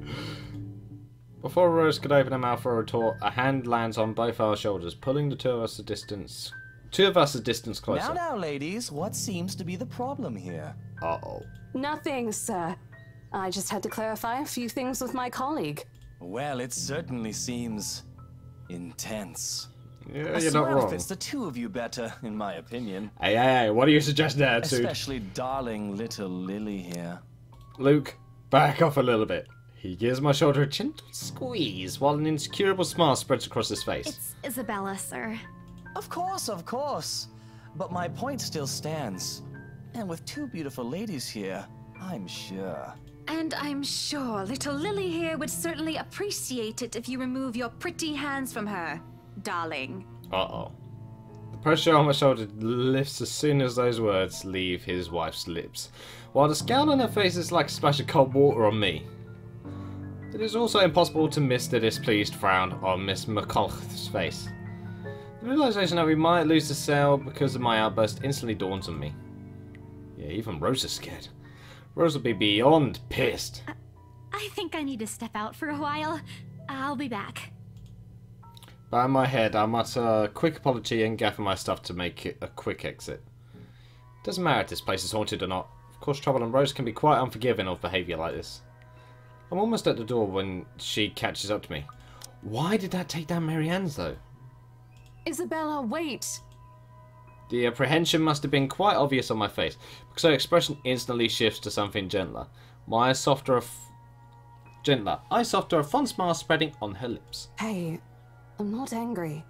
Before Rose could open her mouth for a retort, a hand lands on both our shoulders, pulling the two of us a distance closer. Now, ladies, what seems to be the problem here? Uh-oh. Nothing, sir. I just had to clarify a few things with my colleague. Well, it certainly seems intense. Yeah, I you're swear not it wrong. fits the two of you better, in my opinion. Hey, what do you suggest there, dude? Especially darling little Lily here. Luke, back off a little bit. He gives my shoulder a gentle squeeze while an insecurable smile spreads across his face. It's Isabella, sir. Of course. But my point still stands. And with 2 beautiful ladies here, I'm sure. And I'm sure little Lily here would certainly appreciate it if you remove your pretty hands from her, darling. Uh-oh. The pressure on my shoulder lifts as soon as those words leave his wife's lips, while the scowl on her face is like a splash of cold water on me. It is also impossible to miss the displeased frown on Miss McCulloch's face. The realization that we might lose the sale because of my outburst instantly dawns on me. Yeah, even Rose is scared. Rose will be beyond pissed. I think I need to step out for a while. I'll be back. But in my head, I mutter a quick apology and gather my stuff to make it a quick exit. Doesn't matter if this place is haunted or not. Of course, Trouble and Rose can be quite unforgiving of behaviour like this. I'm almost at the door when she catches up to me. Why did that take down Marianne's, though? Isabella, wait! The apprehension must have been quite obvious on my face, because her expression instantly shifts to something gentler. My eyes softer, a fond smile spreading on her lips. Hey, I'm not angry.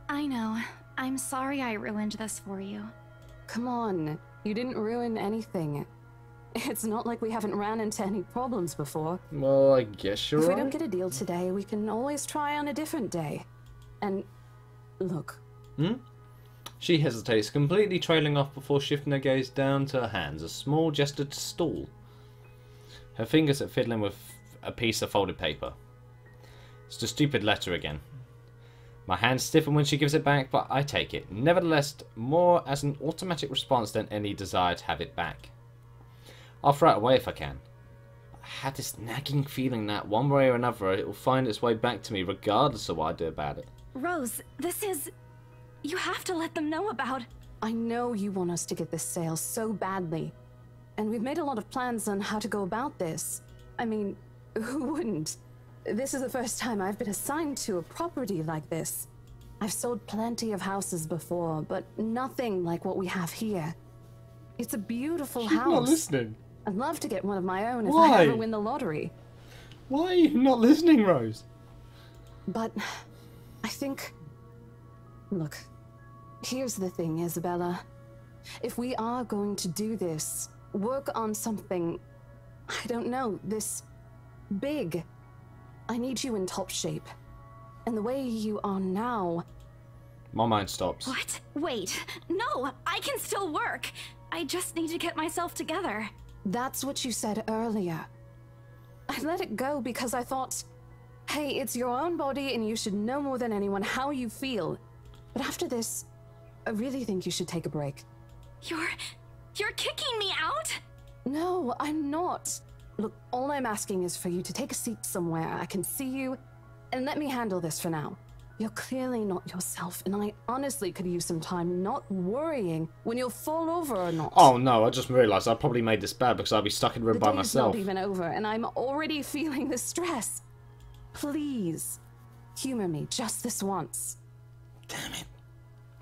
I know. I'm sorry I ruined this for you. Come on, you didn't ruin anything. It's not like we haven't ran into any problems before. Well, I guess you're If we right. don't get a deal today, we can always try on a different day. And look. She hesitates, completely trailing off before shifting her gaze down to her hands, a small gesture to stall. Her fingers are fiddling with a piece of folded paper. It's the stupid letter again. My hands stiffen when she gives it back, but I take it, nevertheless, more as an automatic response than any desire to have it back. I'll throw it away if I can. I have this nagging feeling that one way or another it will find its way back to me regardless of what I do about it. Rose, this is... You have to let them know about... I know you want us to get this sale so badly. And we've made a lot of plans on how to go about this. I mean, who wouldn't? This is the first time I've been assigned to a property like this. I've sold plenty of houses before, but nothing like what we have here. It's a beautiful house. She's not listening. I'd love to get one of my own if Why? I ever win the lottery. Why are you not listening, Rose? But I think... Look, here's the thing, Isabella. If we are going to do this, work on something, I don't know, this big, I need you in top shape. And the way you are now... My mind stops. What? Wait. No, I can still work. I just need to get myself together. That's what you said earlier. I let it go because I thought, hey, it's your own body and you should know more than anyone how you feel. But after this, I really think you should take a break. You're kicking me out? No, I'm not. Look, all I'm asking is for you to take a seat somewhere I can see you, and let me handle this for now. You're clearly not yourself, and I honestly could use some time not worrying when you'll fall over or not. Oh no, I just realised I probably made this bad because I'll be stuck in the room by myself. The day's not even over, and I'm already feeling the stress. Please, humor me just this once. Damn it.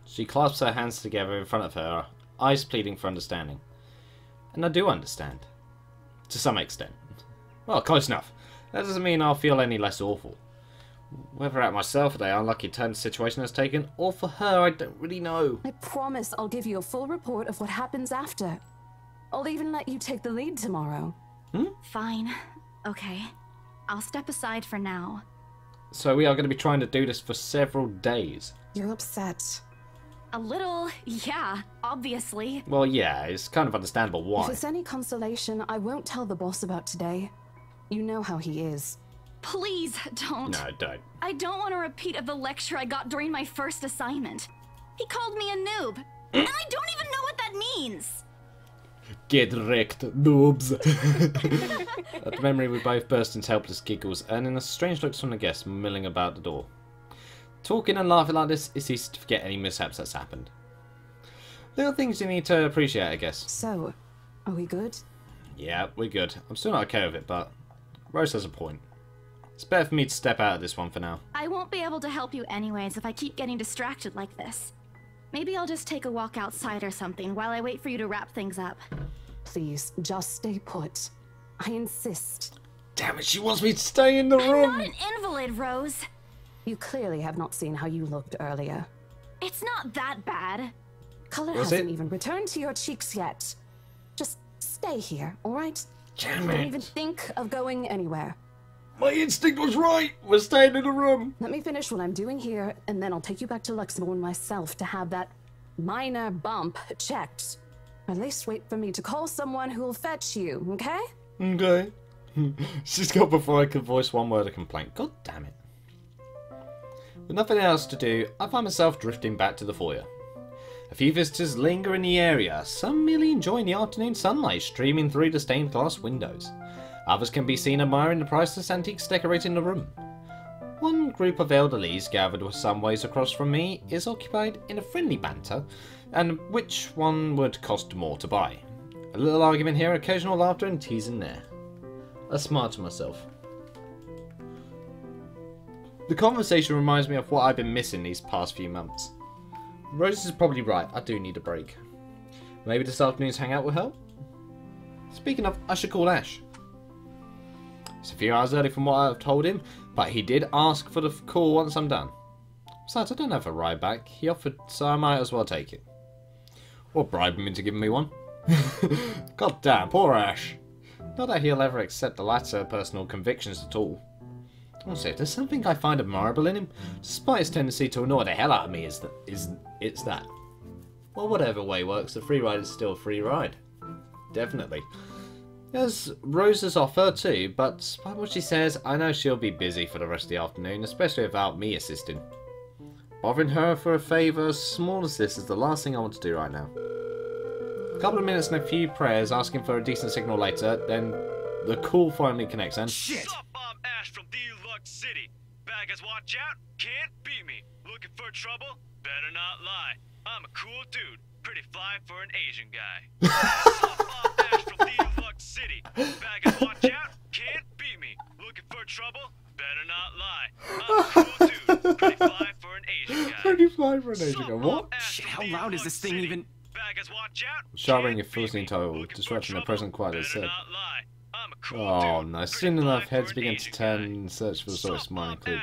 She clasps her hands together in front of her, eyes pleading for understanding. And I do understand. To some extent. Well, close enough. That doesn't mean I'll feel any less awful. Whether at myself the unlucky turn the situation has taken, or for her, I don't really know. I promise I'll give you a full report of what happens after. I'll even let you take the lead tomorrow. Fine. Okay. I'll step aside for now. So we are going to be trying to do this for several days. You're upset. A little, yeah, obviously. Well, yeah, it's kind of understandable why. If it's any consolation, I won't tell the boss about today. You know how he is. Please don't. No, don't. I don't want a repeat of the lecture I got during my first assignment. He called me a noob, and I don't even know what that means. Get wrecked, noobs. At the memory, we both burst into helpless giggles, earning us strange looks from the guests milling about the door. Talking and laughing like this, it's easy to forget any mishaps that's happened. Little things you need to appreciate, I guess. So, are we good? Yeah, we're good. I'm still not okay with it, but Rose has a point. It's better for me to step out of this one for now. I won't be able to help you anyways if I keep getting distracted like this. Maybe I'll just take a walk outside or something while I wait for you to wrap things up. Please, just stay put. I insist. Damn it, she wants me to stay in the I'm room! not an invalid, Rose. You clearly have not seen how you looked earlier. It's not that bad. Color hasn't even returned to your cheeks yet. Just stay here, alright? Damn Don't it. even think of going anywhere. My instinct was right! We're staying in the room! Let me finish what I'm doing here, and then I'll take you back to Luxembourg myself to have that minor bump checked. Or at least wait for me to call someone who will fetch you, okay? Okay. She's got before I could voice one word of complaint. God damn it. With nothing else to do, I find myself drifting back to the foyer. A few visitors linger in the area, some merely enjoying the afternoon sunlight streaming through the stained glass windows. Others can be seen admiring the priceless antiques decorating the room. One group of elderlies gathered some ways across from me is occupied in a friendly banter, and which one would cost more to buy. A little argument here, occasional laughter and teasing there. I smile to myself. The conversation reminds me of what I've been missing these past few months. Rose is probably right, I do need a break. Maybe this afternoon's hangout will help? Speaking of, I should call Ash. It's a few hours early from what I've told him, but he did ask for the call once I'm done. Besides, I don't have a ride back. He offered, so I might as well take it. Or bribe him into giving me one. God damn, poor Ash. Not that he'll ever accept the latter personal convictions at all. Also, if there's something I find admirable in him, despite his tendency to annoy the hell out of me, it's that. Well, whatever way works, a free ride is still a free ride. Definitely. There's Rose's offer too, but despite what she says, I know she'll be busy for the rest of the afternoon, especially without me assisting. Bothering her for a favour as small as this is the last thing I want to do right now. A couple of minutes and a few prayers asking for a decent signal later, then the call finally connects and... Shit! Sup, I'm Ash from Deluxe City. Bad guys watch out, can't beat me. Looking for trouble? Better not lie. I'm a cool dude. Pretty fly for an Asian guy. Soft Ash from Deluxe City. Baggers, watch out. Can't beat me. Looking for trouble? Better not lie. I'm a cool dude. Pretty fly for an Asian guy. Pretty fly for an Asian guy. What? Shit, how loud is this thing even? Baggers, watch out. Showering a frozen total, disrupting the present quiet, as said. Oh no, soon enough heads begin to turn in search for the source, mine included.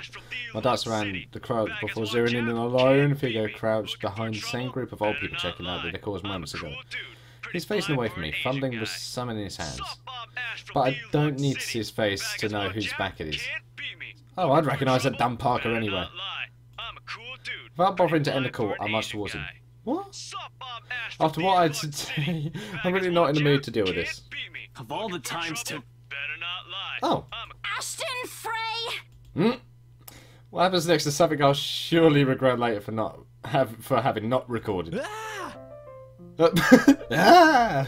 My doubts around the crowd before zeroing in on a lone figure crouched behind the same group of old people checking out the decors moments ago. He's facing away from me, fumbling with some in his hands. But I don't need to see his face to know whose back it is. Oh, I'd recognise that dumb Parker anyway. Without bothering to end the call, I marched towards him. What? After what I had to say, I'm really not in the mood to deal with this. Of all the times to... Oh. Ashton Frey! Hmm? What happens next is something I'll surely regret later for having not recorded. Ah!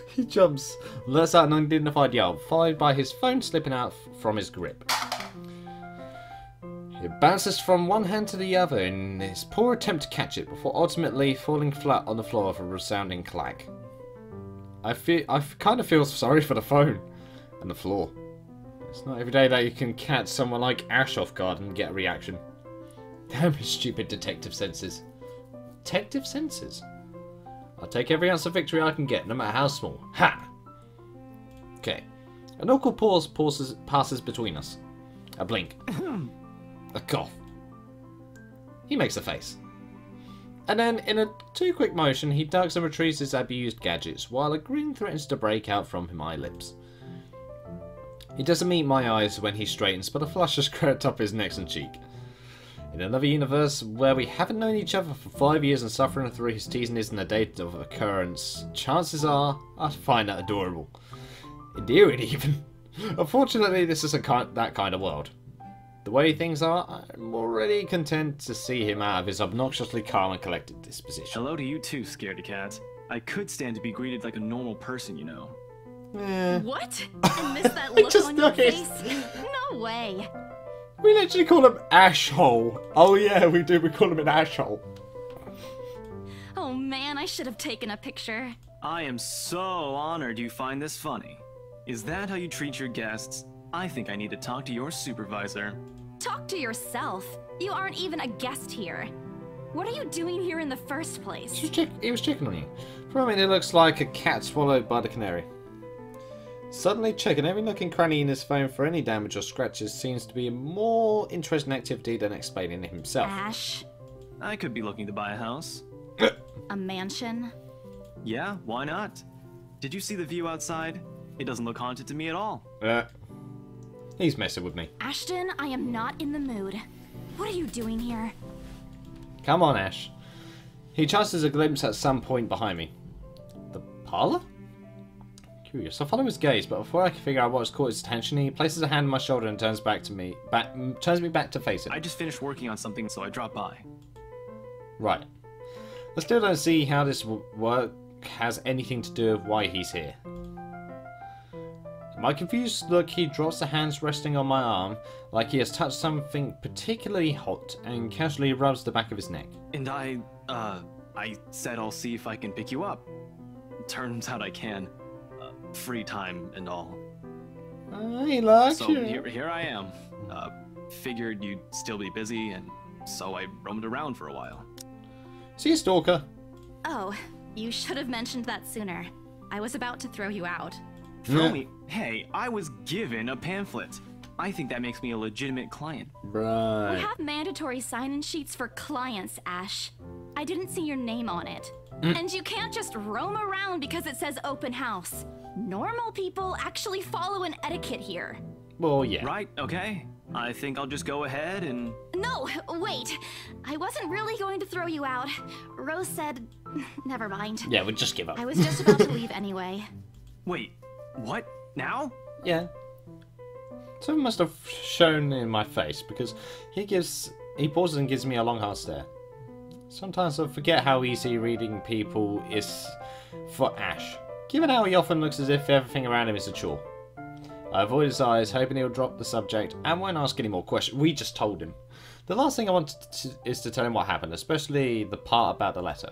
He jumps, lets out an undignified yell, followed by his phone slipping out from his grip. He bounces from one hand to the other in his poor attempt to catch it, before ultimately falling flat on the floor with a resounding clack. I kind of feel sorry for the phone and the floor. It's not every day that you can catch someone like Ash off guard and get a reaction. Damn his stupid detective senses. Detective senses? I'll take every ounce of victory I can get, no matter how small. Ha! Okay. An awkward pause passes between us. A blink. A cough. He makes a face. And then, in a too quick motion, he ducks and retrieves his abused gadgets, while a grin threatens to break out from my lips. He doesn't meet my eyes when he straightens, but a flush has crept up his neck and cheek. In another universe, where we haven't known each other for 5 years and suffering through his teasing isn't a date of occurrence, chances are I'd find that adorable. Endearing, even. Unfortunately, this isn't that kind of world. The way things are, I'm already content to see him out of his obnoxiously calm and collected disposition. Hello to you too, scaredy cat. I could stand to be greeted like a normal person, you know. What? I missed that look on your face? No way. We literally call him Ashhole. Oh yeah, we do. We call him an Ashhole. Oh man, I should have taken a picture. I am so honored you find this funny. Is that how you treat your guests? I think I need to talk to your supervisor. Talk to yourself. You aren't even a guest here. What are you doing here in the first place? He was checking on you. For a minute, it looks like a cat swallowed by the canary. Suddenly checking every nook and cranny in his phone for any damage or scratches seems to be a more interesting activity than explaining it himself. Ash? I could be looking to buy a house. A mansion? Yeah, why not? Did you see the view outside? It doesn't look haunted to me at all. He's messing with me. Ashton, I am not in the mood. What are you doing here? Come on, Ash. He chances a glimpse at some point behind me. The parlor? Curious. I follow his gaze, but before I can figure out what's caught his attention, he places a hand on my shoulder and turns me back to face him. I just finished working on something, so I dropped by. Right. I still don't see how this work has anything to do with why he's here. In my confused look, he drops the hands resting on my arm, like he has touched something particularly hot, and casually rubs the back of his neck. And I said I'll see if I can pick you up. Turns out I can. Free time and all. He likes so you. Here I am. Figured you'd still be busy, and so I roamed around for a while. See you, stalker. Oh, you should have mentioned that sooner. I was about to throw you out. Throw me? Hey, I was given a pamphlet. I think that makes me a legitimate client. Right. We have mandatory sign-in sheets for clients, Ash. I didn't see your name on it. And you can't just roam around because it says open house. Normal people actually follow an etiquette here. Well, yeah. Right, okay. I think I'll just go ahead and... No, wait. I wasn't really going to throw you out. Rose said... Never mind. Yeah, we'll just give up. I was just about to leave anyway. Wait, what? Now? Yeah. Something must have shown in my face, because he pauses and gives me a long hard stare. Sometimes I forget how easy reading people is for Ash, given how he often looks as if everything around him is a chore. I avoid his eyes, hoping he'll drop the subject, and won't ask any more questions. We just told him. The last thing I want is to tell him what happened, especially the part about the letter.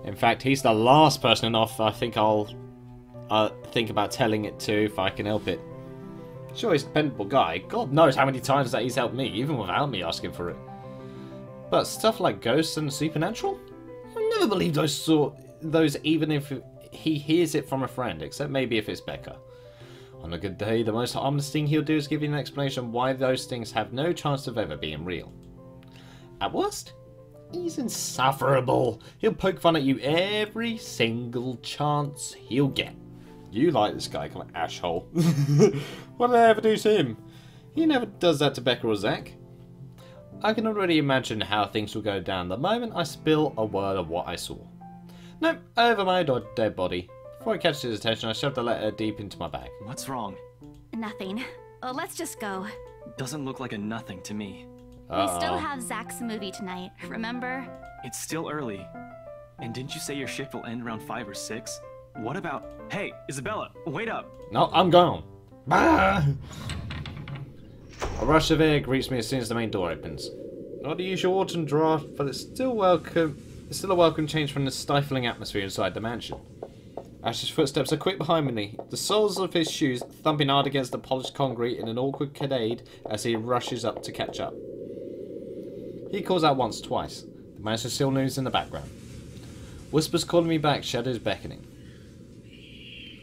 In fact, he's the last person off I think I'll think about telling it to if I can help it. Sure, he's a dependable guy. God knows how many times that he's helped me, even without me asking for it. But stuff like ghosts and supernatural? I never believe those even if he hears it from a friend, except maybe if it's Becca. On a good day, the most harmless thing he'll do is give you an explanation why those things have no chance of ever being real. At worst, he's insufferable. He'll poke fun at you every single chance he'll get. You like this guy, come on, asshole. What did I ever do to him? He never does that to Becca or Zach. I can already imagine how things will go down the moment I spill a word of what I saw. Nope, over my dead body. Before I catch his attention, I shove the letter deep into my bag. What's wrong? Nothing. Let's just go. Doesn't look like a nothing to me. We still have Zach's movie tonight, remember? It's still early. And didn't you say your shift will end around 5 or 6? What about... Hey, Isabella, wait up! No, I'm gone. Bah! A rush of air greets me as soon as the main door opens. Not the usual autumn draft, but it's still a welcome change from the stifling atmosphere inside the mansion. Ash's footsteps are quick behind me, the soles of his shoes thumping hard against the polished concrete in an awkward cadade as he rushes up to catch up. He calls out once, twice. The mansion still moves in the background. Whispers calling me back, shadows beckoning.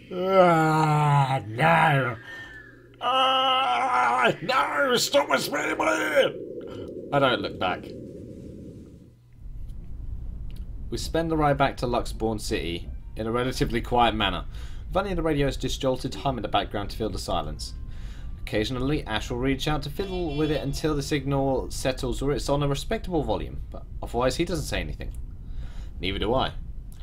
No! No! Stop whispering in my ear! I don't look back. We spend the ride back to Luxbourne City in a relatively quiet manner, with only the radio's disjolted hum in the background to fill the silence. Occasionally, Ash will reach out to fiddle with it until the signal settles or it's on a respectable volume, but otherwise he doesn't say anything. Neither do I.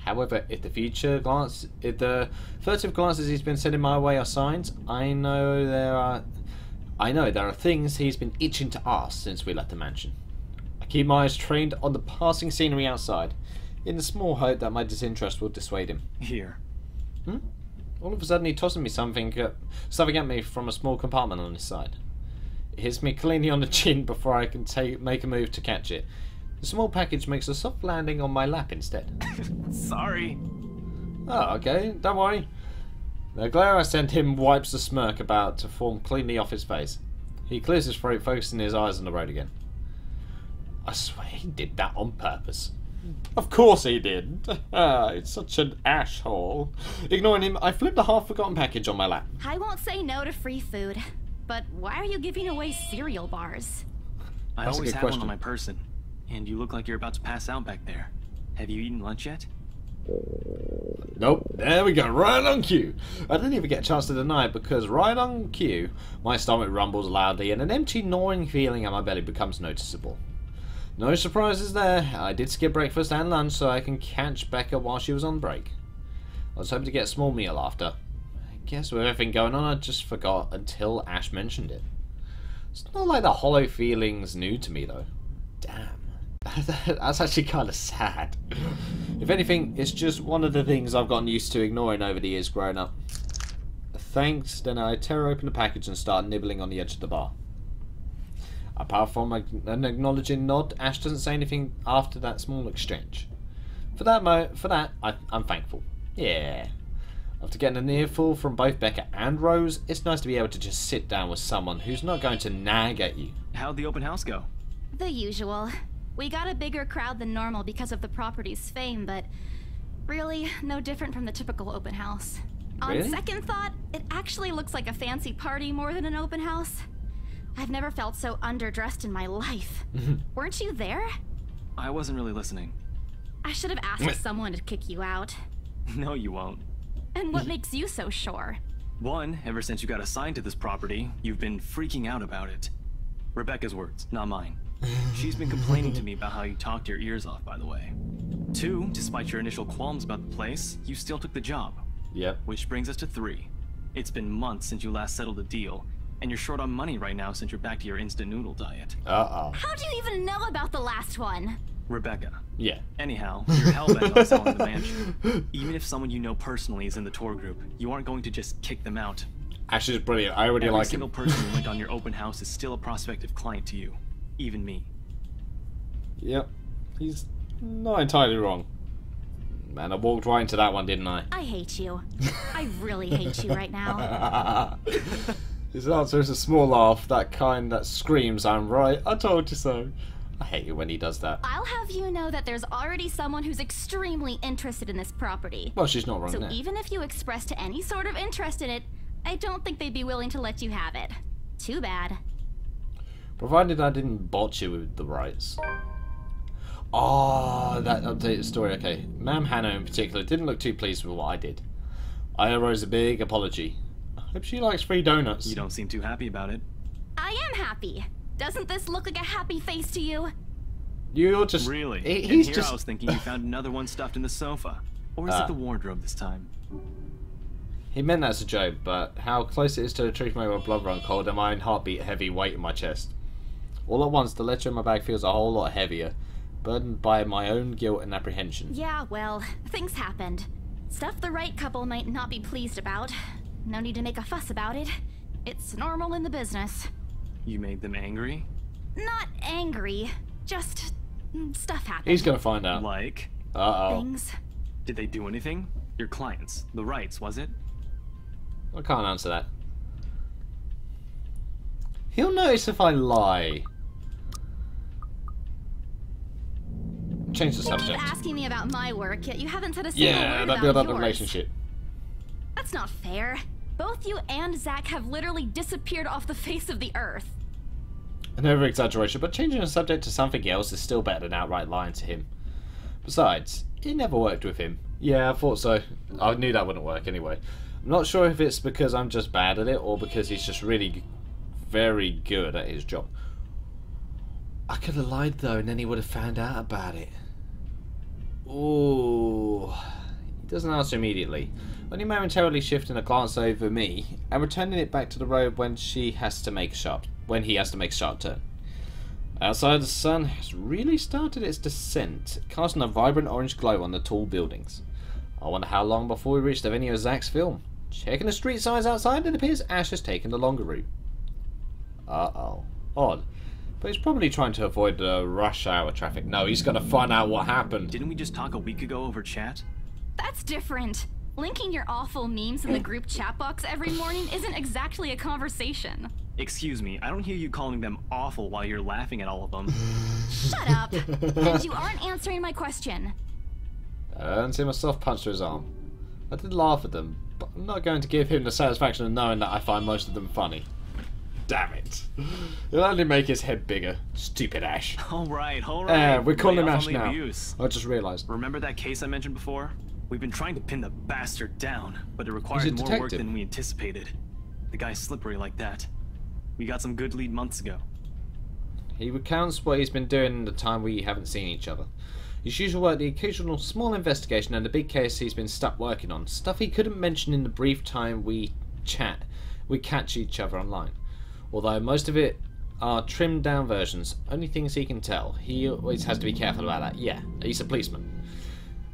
However, if the furtive glances he's been sending my way are signs, I know there are things he's been itching to ask since we left the mansion. I keep my eyes trained on the passing scenery outside, in the small hope that my disinterest will dissuade him. Here. All of a sudden he tosses me something at me from a small compartment on his side. It hits me cleanly on the chin before I can make a move to catch it. The small package makes a soft landing on my lap instead. Sorry. Oh, okay, don't worry. The glare I sent him wipes the smirk about to form cleanly off his face. He clears his throat, focusing his eyes on the road again. I swear he did that on purpose. Of course he did. It's such an asshole. Ignoring him, I flipped a half-forgotten package on my lap. I won't say no to free food, but why are you giving away cereal bars? I That's always a good have question. one on my person, and you look like you're about to pass out back there. Have you eaten lunch yet? Nope, there we go, right on cue. I didn't even get a chance to deny it because right on cue, my stomach rumbles loudly and an empty gnawing feeling at my belly becomes noticeable. No surprises there, I did skip breakfast and lunch so I can catch Becca while she was on break. I was hoping to get a small meal after. I guess with everything going on I just forgot until Ash mentioned it. It's not like the hollow feeling's new to me though. Damn. That's actually kind of sad. If anything, it's just one of the things I've gotten used to ignoring over the years growing up. Thanks, then I tear open the package and start nibbling on the edge of the bar. Apart from an acknowledging nod, Ash doesn't say anything after that small exchange. For that, I'm thankful. Yeah. After getting an earful from both Becca and Rose, it's nice to be able to just sit down with someone who's not going to nag at you. How'd the open house go? The usual. We got a bigger crowd than normal because of the property's fame, but really no different from the typical open house. Really? On second thought, it actually looks like a fancy party more than an open house. I've never felt so underdressed in my life. Weren't you there? I wasn't really listening. I should have asked someone to kick you out. No, you won't. And what makes you so sure? One, ever since you got assigned to this property, you've been freaking out about it. Rebecca's words, not mine. She's been complaining to me about how you talked your ears off, by the way. Two, despite your initial qualms about the place, you still took the job. Yep. Which brings us to three. It's been months since you last settled a deal, and you're short on money right now since you're back to your instant noodle diet. Uh-oh. How do you even know about the last one? Rebecca. Yeah. Anyhow, you're hellbent on selling the mansion. Even if someone you know personally is in the tour group, you aren't going to just kick them out. Ash is brilliant. I already Every like single him. person who went on your open house is still a prospective client to you. Even me. Yep, he's not entirely wrong. Man, I walked right into that one, didn't I? I hate you. I really hate you right now. His answer is a small laugh, that kind that screams, I'm right, I told you so. I hate it when he does that. I'll have you know that there's already someone who's extremely interested in this property. Well, she's not wrong So there. even if you expressed any sort of interest in it, I don't think they'd be willing to let you have it. Too bad. Provided I didn't botch you with the rights. Oh, that updated story. Okay, Ma'am Hannah in particular didn't look too pleased with what I did. I owe Rose a big apology. I hope she likes free donuts. You don't seem too happy about it. I am happy. Doesn't this look like a happy face to you? You're just... Really? He's and here just... I was thinking you found another one stuffed in the sofa. Or is it the wardrobe this time? He meant that as a joke, but how close it is to the truth made my blood run cold and my own heartbeat heavy weight in my chest. All at once, the letter in my bag feels a whole lot heavier, burdened by my own guilt and apprehension. Yeah, well, things happened. Stuff the right couple might not be pleased about. No need to make a fuss about it. It's normal in the business. You made them angry? Not angry, just stuff happened. He's gonna find out. Like? Uh-oh. Things. Did they do anything? Your clients, the rights, was it? I can't answer that. He'll notice if I lie. Change the You subject. keep asking me about my work, yet you haven't said a single Yeah, word that about build up yours. the relationship. That's not fair. Both you and Zach have literally disappeared off the face of the earth. An over-exaggeration, but changing the subject to something else is still better than outright lying to him. Besides, it never worked with him. Yeah, I thought so. I knew that wouldn't work anyway. I'm not sure if it's because I'm just bad at it or because he's just really very good at his job. I could have lied though and then he would have found out about it. Ooh. He doesn't answer immediately, only momentarily shifting a glance over me and returning it back to the road when he has to make a sharp turn. Outside, the sun has really started its descent, casting a vibrant orange glow on the tall buildings. I wonder how long before we reach the venue of Zach's film. Checking the street signs outside, it appears Ash has taken the longer route. Uh-oh. Odd. But he's probably trying to avoid the rush hour traffic. No, he's gonna find out what happened. Didn't we just talk a week ago over chat? That's different. Linking your awful memes in the group chat box every morning isn't exactly a conversation. Excuse me, I don't hear you calling them awful while you're laughing at all of them. Shut up. And you aren't answering my question. I don't see my soft punch to his arm. I did laugh at them, but I'm not going to give him the satisfaction of knowing that I find most of them funny. Damn it. It'll only make his head bigger. Stupid Ash. Alright. We're calling him Lay off Ash on the now. abuse. I just realised. Remember that case I mentioned before? We've been trying to pin the bastard down, but it He's a required more work detective. than we anticipated. The guy's slippery like that. We got some good lead months ago. He recounts what he's been doing in the time we haven't seen each other. His usual work, the occasional small investigation, and the big case he's been stuck working on. Stuff he couldn't mention in the brief time we catch each other online. Although most of it are trimmed down versions, only things he can tell. He always has to be careful about that. Yeah, he's a policeman.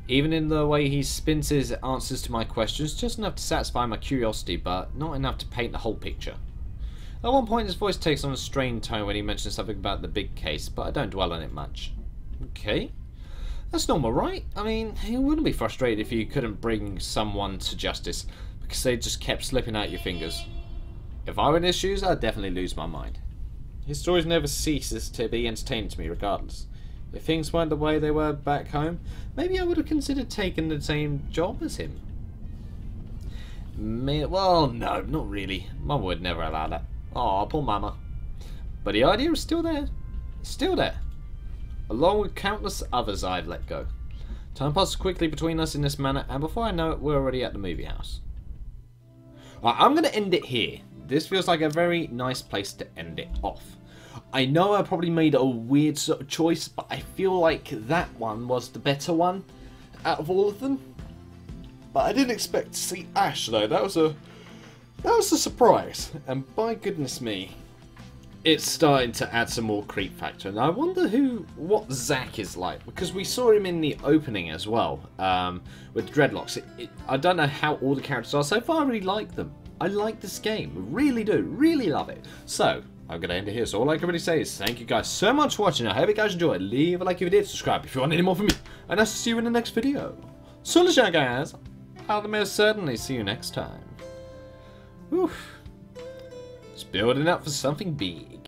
Even in the way he spins his answers to my questions, just enough to satisfy my curiosity, but not enough to paint the whole picture. At one point his voice takes on a strained tone when he mentions something about the big case, but I don't dwell on it much. Okay. That's normal, right? I mean, you wouldn't be frustrated if you couldn't bring someone to justice, because they just kept slipping out your fingers. If I were in his shoes, I'd definitely lose my mind. His stories never ceases to be entertaining to me regardless. If things weren't the way they were back home, maybe I would have considered taking the same job as him. Well, no, not really. Mum would never allow that. Aw, poor Mama. But the idea is still there. Still there. Along with countless others I've let go. Time passes quickly between us in this manner, and before I know it, we're already at the movie house. Right, I'm going to end it here. This feels like a very nice place to end it off. I know I probably made a weird sort of choice, but I feel like that one was the better one out of all of them. But I didn't expect to see Ash though. That was a surprise, and by goodness me, it's starting to add some more creep factor. And I wonder what Zach is like, because we saw him in the opening as well, with dreadlocks. I don't know how all the characters are. So far, I really like them. I like this game, really do, really love it. So, I'm going to end it here. So all I can really say is thank you guys so much for watching. I hope you guys enjoyed. Leave a like if you did. Subscribe if you want any more from me. And I'll see you in the next video. So, guys, I'll most certainly see you next time. Oof. Just building up for something big.